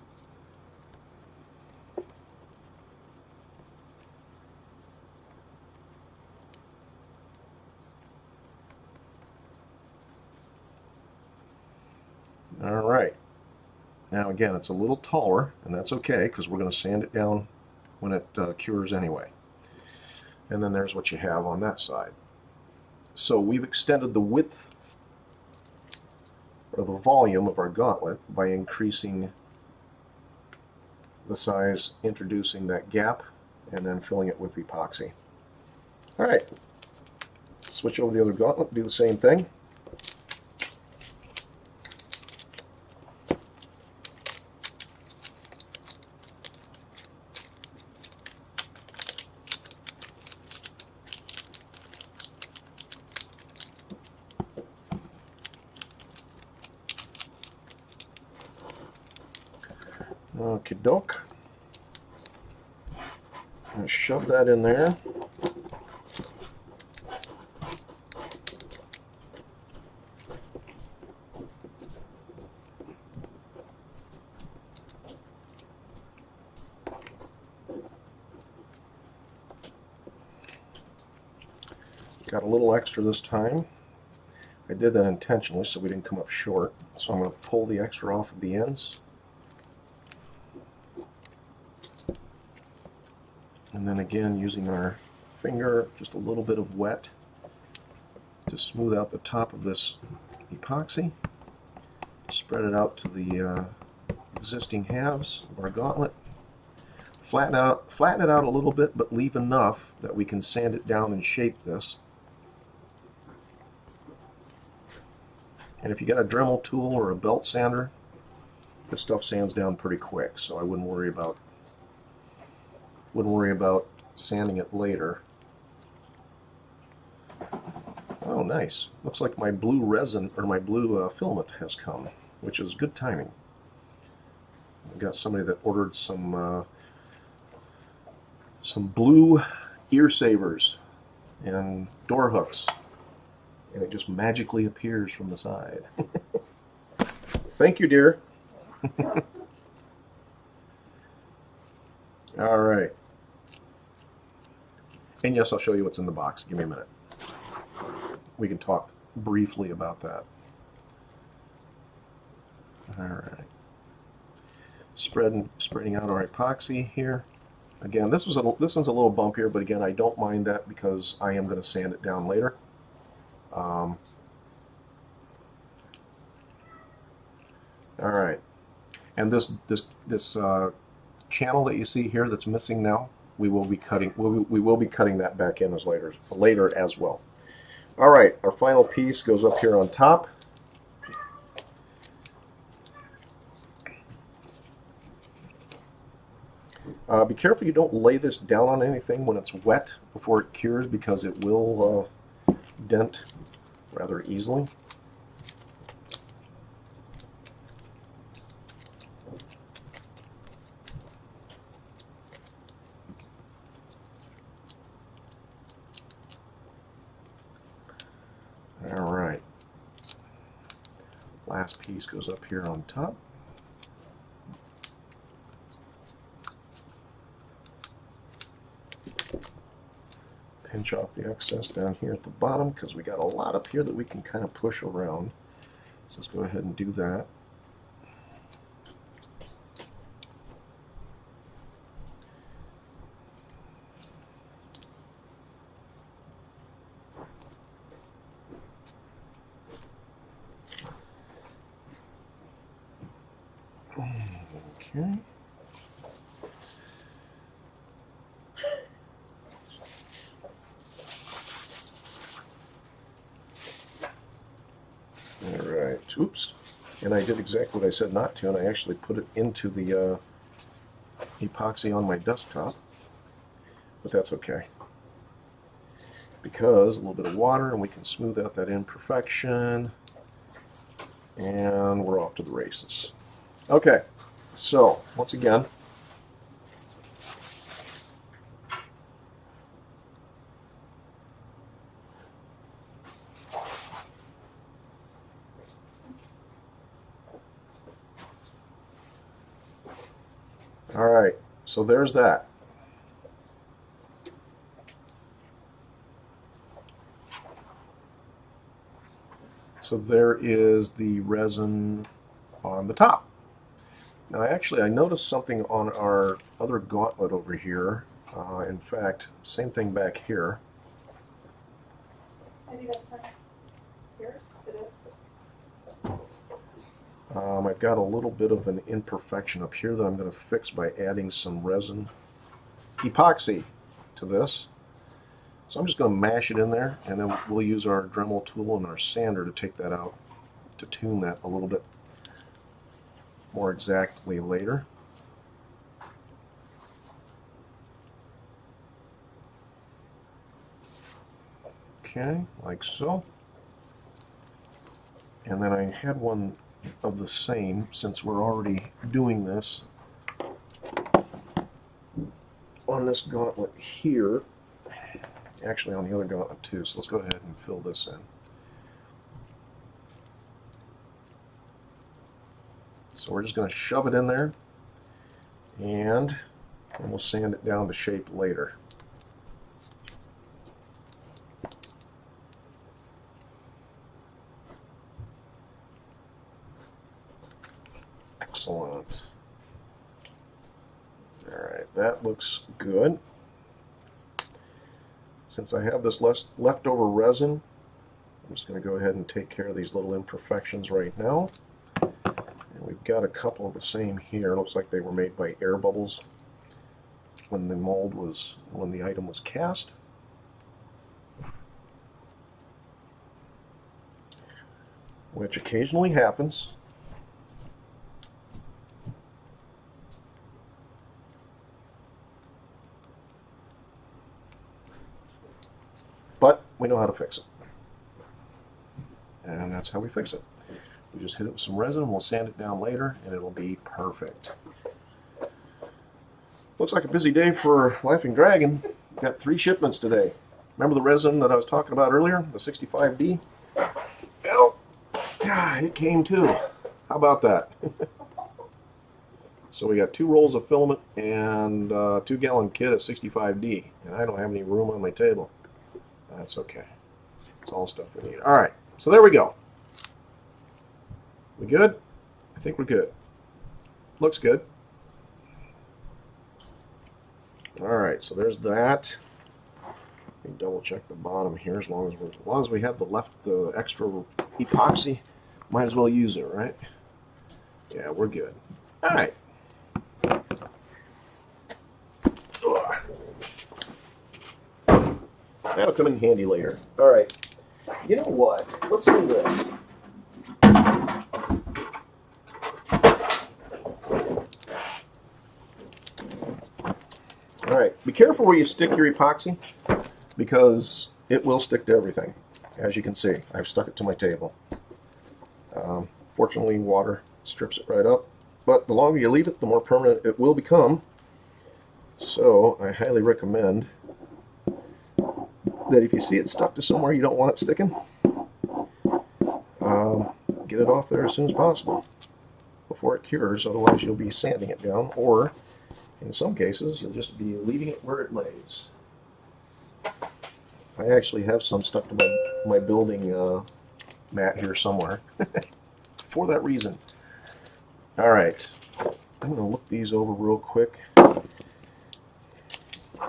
All right. Now again, it's a little taller, and that's okay because we're going to sand it down when it cures anyway. and then there's what you have on that side. So we've extended the width or the volume of our gauntlet by increasing the size, introducing that gap, and then filling it with epoxy. All right, switch over to the other gauntlet, do the same thing. Okie doke. Shove that in there. Got a little extra this time. I did that intentionally so we didn't come up short. So I'm going to pull the extra off of the ends. And then again, using our finger, just a little bit of wet to smooth out the top of this epoxy. Spread it out to the existing halves of our gauntlet. Flatten it out a little bit, but leave enough that we can sand it down and shape this. And if you got a Dremel tool or a belt sander, this stuff sands down pretty quick, so I wouldn't worry about sanding it later. Oh, nice. Looks like my blue resin, or my blue filament has come, which is good timing. I've got somebody that ordered some blue ear savers and door hooks, and it just magically appears from the side. Thank you, dear. All right. And yes, I'll show you what's in the box. Give me a minute. We can talk briefly about that. All right. Spreading out our epoxy here. Again, this one's a little bumpier, but again, I don't mind that because I am going to sand it down later. All right. And this channel that you see here that's missing now, we will be cutting that back in later as well. All right, our final piece goes up here on top. Be careful you don't lay this down on anything when it's wet before it cures, because it will dent rather easily. All right, last piece goes up here on top. Pinch off the excess down here at the bottom because we got a lot up here that we can kind of push around. So let's go ahead and do that. Okay. Alright, oops. And I did exactly what I said not to, and I actually put it into the epoxy on my desktop. But that's okay, because a little bit of water and we can smooth out that imperfection, and we're off to the races. Okay, so once again, all right, so there's that. So there is the resin on the top. Now actually I noticed something on our other gauntlet over here. In fact, same thing back here. Maybe that's not yours. It is. I've got a little bit of an imperfection up here that I'm going to fix by adding some resin epoxy to this. So I'm just going to mash it in there, and then we'll use our Dremel tool and our sander to take that out, to tune that a little bit more exactly later. Okay, like so. And then I had one of the same, since we're already doing this on this gauntlet here, actually on the other gauntlet too, so let's go ahead and fill this in. So we're just going to shove it in there, and we'll sand it down to shape later. Excellent. Alright, that looks good. Since I have this leftover resin, I'm just going to go ahead and take care of these little imperfections right now. And we've got a couple of the same here. It looks like they were made by air bubbles when the item was cast. Which occasionally happens. But we know how to fix it. And that's how we fix it. We just hit it with some resin, we'll sand it down later, and it'll be perfect. Looks like a busy day for Laughing Dragon. We've got 3 shipments today. Remember the resin that I was talking about earlier, the 65D? Well, yeah, it came too. How about that? So we got 2 rolls of filament and a 2-gallon kit of 65D, and I don't have any room on my table. That's okay. It's all stuff we need. Alright, so there we go. We good? I think we're good. Looks good. Alright, so there's that. Let me double check the bottom here. As long as we have the extra epoxy, might as well use it, right? Yeah, we're good. Alright. That'll come in handy later. Alright. You know what? Let's do this. Alright. Be careful where you stick your epoxy, because it will stick to everything. As you can see, I've stuck it to my table. Fortunately, water strips it right up. But the longer you leave it, the more permanent it will become. So, I highly recommend that if you see it stuck to somewhere you don't want it sticking, get it off there as soon as possible before it cures. Otherwise you'll be sanding it down, or in some cases you'll just be leaving it where it lays. I actually have some stuck to my building mat here somewhere for that reason. Alright, I'm going to look these over real quick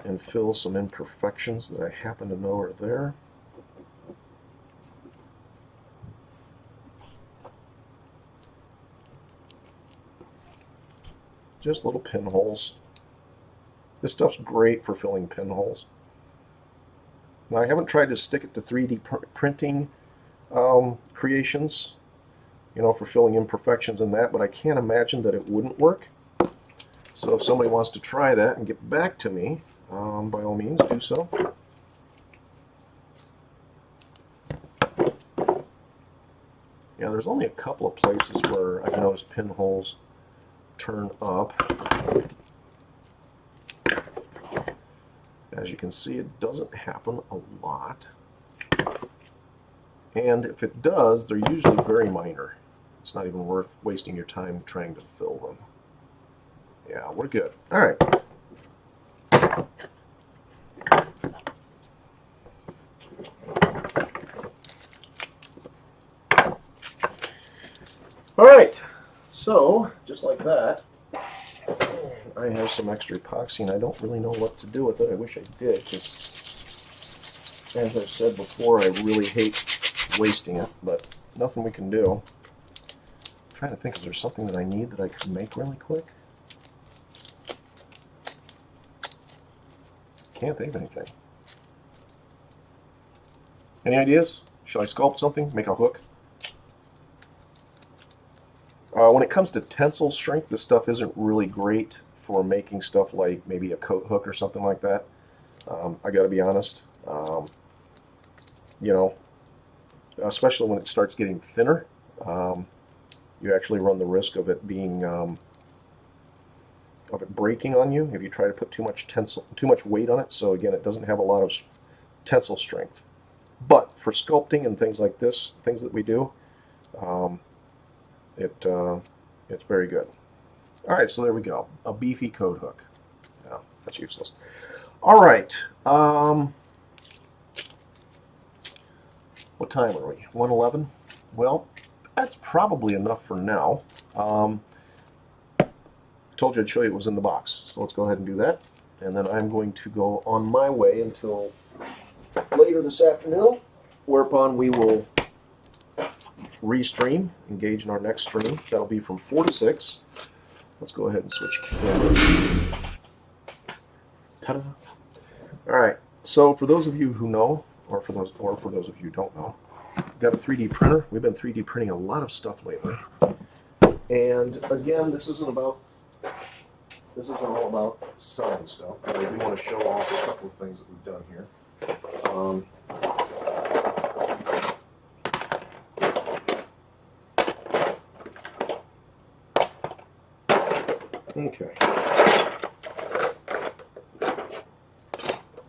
and fill some imperfections that I happen to know are there. Just little pinholes. This stuff's great for filling pinholes. Now, I haven't tried to stick it to 3D printing creations, you know, for filling imperfections in that, but I can't imagine that it wouldn't work. So if somebody wants to try that and get back to me, by all means, do so. Yeah, there's only a couple of places where I've noticed pinholes turn up. As you can see, it doesn't happen a lot. And if it does, they're usually very minor. It's not even worth wasting your time trying to fill them. Yeah, we're good. All right. All right. So, just like that, I have some extra epoxy and I don't really know what to do with it. I wish I did, because as I've said before, I really hate wasting it, but nothing we can do. I'm trying to think if there's something that I need that I could make really quick. Can't think of anything. Any ideas? Should I sculpt something? Make a hook? When it comes to tensile strength, this stuff isn't really great for making stuff like maybe a coat hook or something like that. I got to be honest. You know, especially when it starts getting thinner, you actually run the risk of it being of it breaking on you if you try to put too much weight on it. So again, it doesn't have a lot of tensile strength. But for sculpting and things like this, things that we do, it's very good. All right, so there we go. A beefy coat hook. No, that's useless. All right. What time are we? 1:11? Well, that's probably enough for now. I told you I'd show you it was in the box, so let's go ahead and do that. And then I'm going to go on my way until later this afternoon, whereupon we will restream, engage in our next stream. That'll be from 4 to 6. Let's go ahead and switch cameras. Ta-da! All right. So for those of you who know, or for those of you who don't know, we've got a 3D printer. We've been 3D printing a lot of stuff lately. And again, this isn't all about selling stuff, but I do want to show off a couple of things that we've done here. Okay.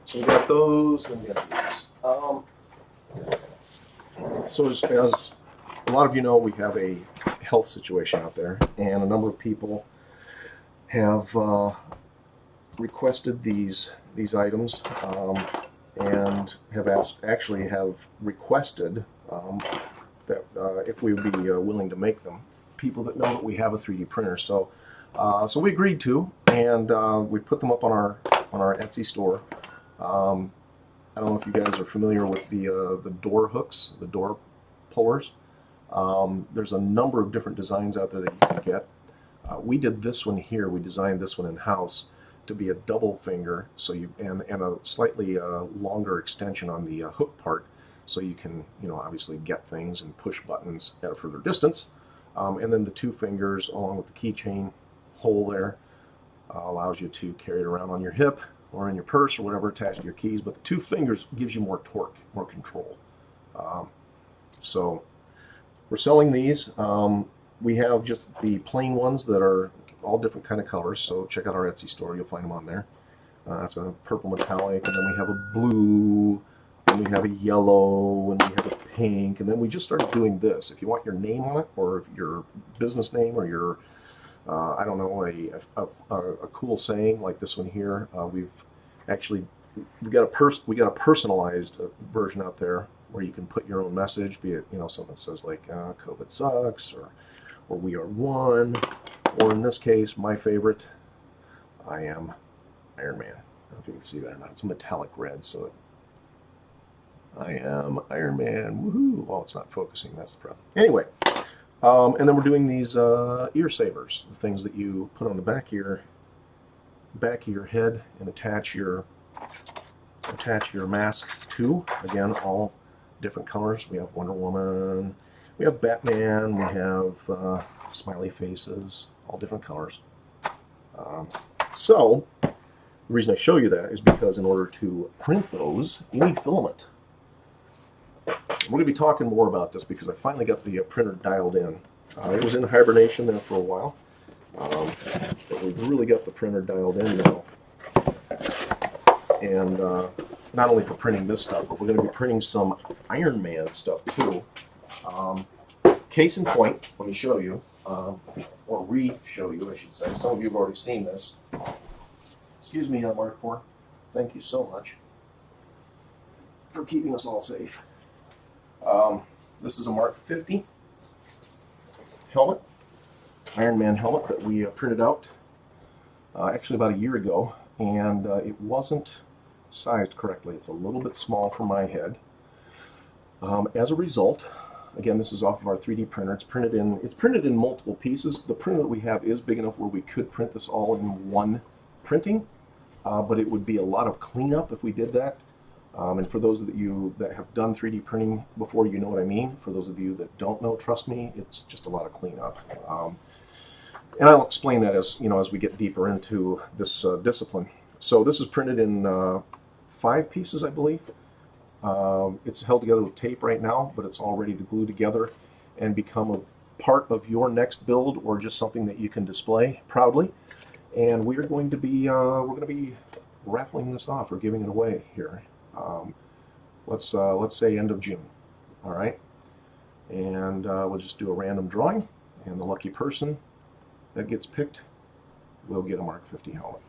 So we got those, then we got these. So as a lot of you know, we have a health situation out there, and a number of people have requested these items, and have requested that if we would be willing to make them. People that know that we have a 3D printer, so we agreed to, and we put them up on our Etsy store. I don't know if you guys are familiar with the door hooks, the door pullers. There's a number of different designs out there that you can get. We did this one here. We designed this one in house to be a double finger, so and a slightly longer extension on the hook part, so you can obviously get things and push buttons at a further distance. And then the 2 fingers, along with the keychain hole there, allows you to carry it around on your hip or in your purse or whatever, attached to your keys. But the 2 fingers gives you more torque, more control. So we're selling these. We have just the plain ones that are all different kind of colors. So check out our Etsy store; you'll find them on there. It's a purple metallic, and then we have a blue, and we have a yellow, and we have a pink, and then we just started doing this. If you want your name on it, or your business name, or your I don't know, a cool saying like this one here, we got a personalized version out there where you can put your own message, be it something that says like COVID sucks, or we are one, or in this case, my favorite, I am Iron Man. I don't know if you can see that or not. It's a metallic red, so I am Iron Man. Woohoo! Well, it's not focusing. That's the problem. Anyway. And then we're doing these ear savers, the things that you put on the back of your head and attach your mask to. Again, all different colors. We have Wonder Woman, we have Batman, we have smiley faces, all different colors. So the reason I show you that is because in order to print those, you need filament. We're going to be talking more about this because I finally got the printer dialed in. It was in hibernation there for a while, but we've really got the printer dialed in now. And not only for printing this stuff, but we're going to be printing some Iron Man stuff too. Case in point, let me show you, or re-show you, I should say. Some of you have already seen this. Excuse me, Mark IV. Thank you so much for keeping us all safe. This is a Mark 50 helmet, Iron Man helmet that we printed out actually about a year ago, and it wasn't sized correctly. It's a little bit small for my head. As a result, again, this is off of our 3D printer. It's printed in multiple pieces. The printer that we have is big enough where we could print this all in one printing, but it would be a lot of cleanup if we did that. And for those of you that have done 3D printing before, you know what I mean. For those of you that don't know, trust me, it's just a lot of cleanup. And I'll explain that as as we get deeper into this discipline. So this is printed in 5 pieces, I believe. It's held together with tape right now, but it's all ready to glue together and become a part of your next build, or just something that you can display proudly. And we're going to be raffling this off or giving it away here. Let's say end of June. All right, and we'll just do a random drawing, and the lucky person that gets picked will get a Mark 50 helmet.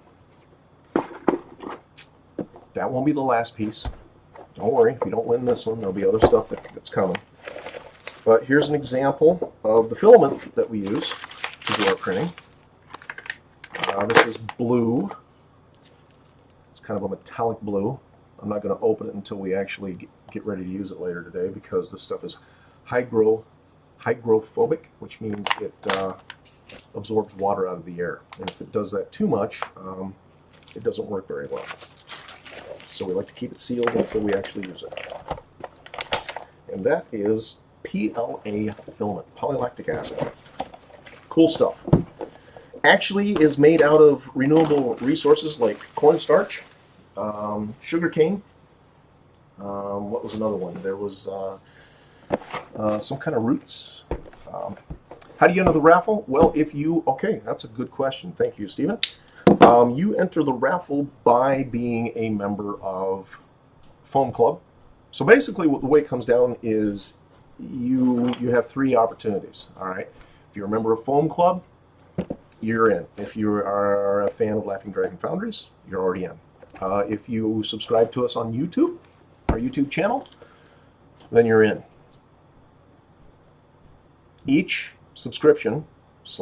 That won't be the last piece. Don't worry, if you don't win this one, there'll be other stuff that's coming. But here's an example of the filament that we use to do our printing. This is blue. It's kind of a metallic blue. I'm not going to open it until we actually get ready to use it later today, because this stuff is hydrophobic, which means it absorbs water out of the air. And if it does that too much, it doesn't work very well. So we like to keep it sealed until we actually use it. And that is PLA filament, polylactic acid. Cool stuff. Actually is made out of renewable resources like cornstarch, sugar cane. What was another one? There was some kind of roots. How do you enter the raffle? Well, okay, that's a good question. Thank you, Stephen. You enter the raffle by being a member of Foam Club. So basically, the way it comes down is you have 3 opportunities. All right, if you're a member of Foam Club, you're in. If you are a fan of Laughing Dragon Foundries, you're already in. If you subscribe to us on YouTube, our YouTube channel, then you're in. Each subscription /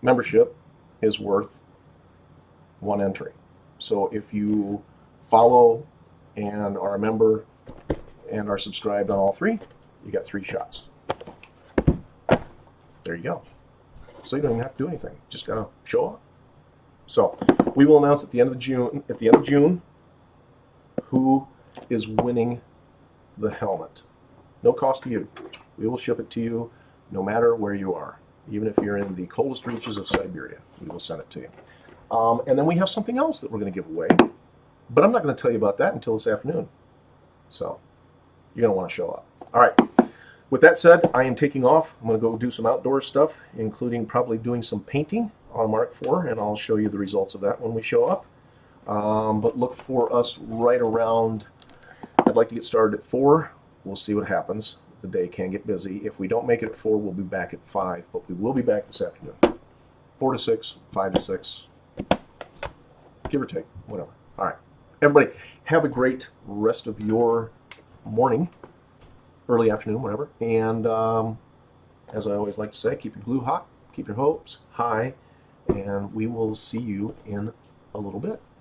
membership is worth 1 entry. So if you follow and are a member and are subscribed on all 3, you got 3 shots. There you go. So you don't even have to do anything. Just gotta show up. So we will announce at the end of June who is winning the helmet. No cost to you. We will ship it to you no matter where you are. Even if you're in the coldest reaches of Siberia, we will send it to you. And then we have something else that we're going to give away, but I'm not going to tell you about that until this afternoon. So you're going to want to show up. All right. With that said, I am taking off. I'm going to go do some outdoor stuff, including probably doing some painting on Mark IV, and I'll show you the results of that when we show up. But look for us right around, I'd like to get started at 4. We'll see what happens. The day can get busy. If we don't make it at 4, we'll be back at 5, but we will be back this afternoon. 4 to 6, 5 to 6, give or take, whatever. All right. Everybody, have a great rest of your morning, early afternoon, whatever. And as I always like to say, keep your glue hot, keep your hopes high, and we will see you in a little bit.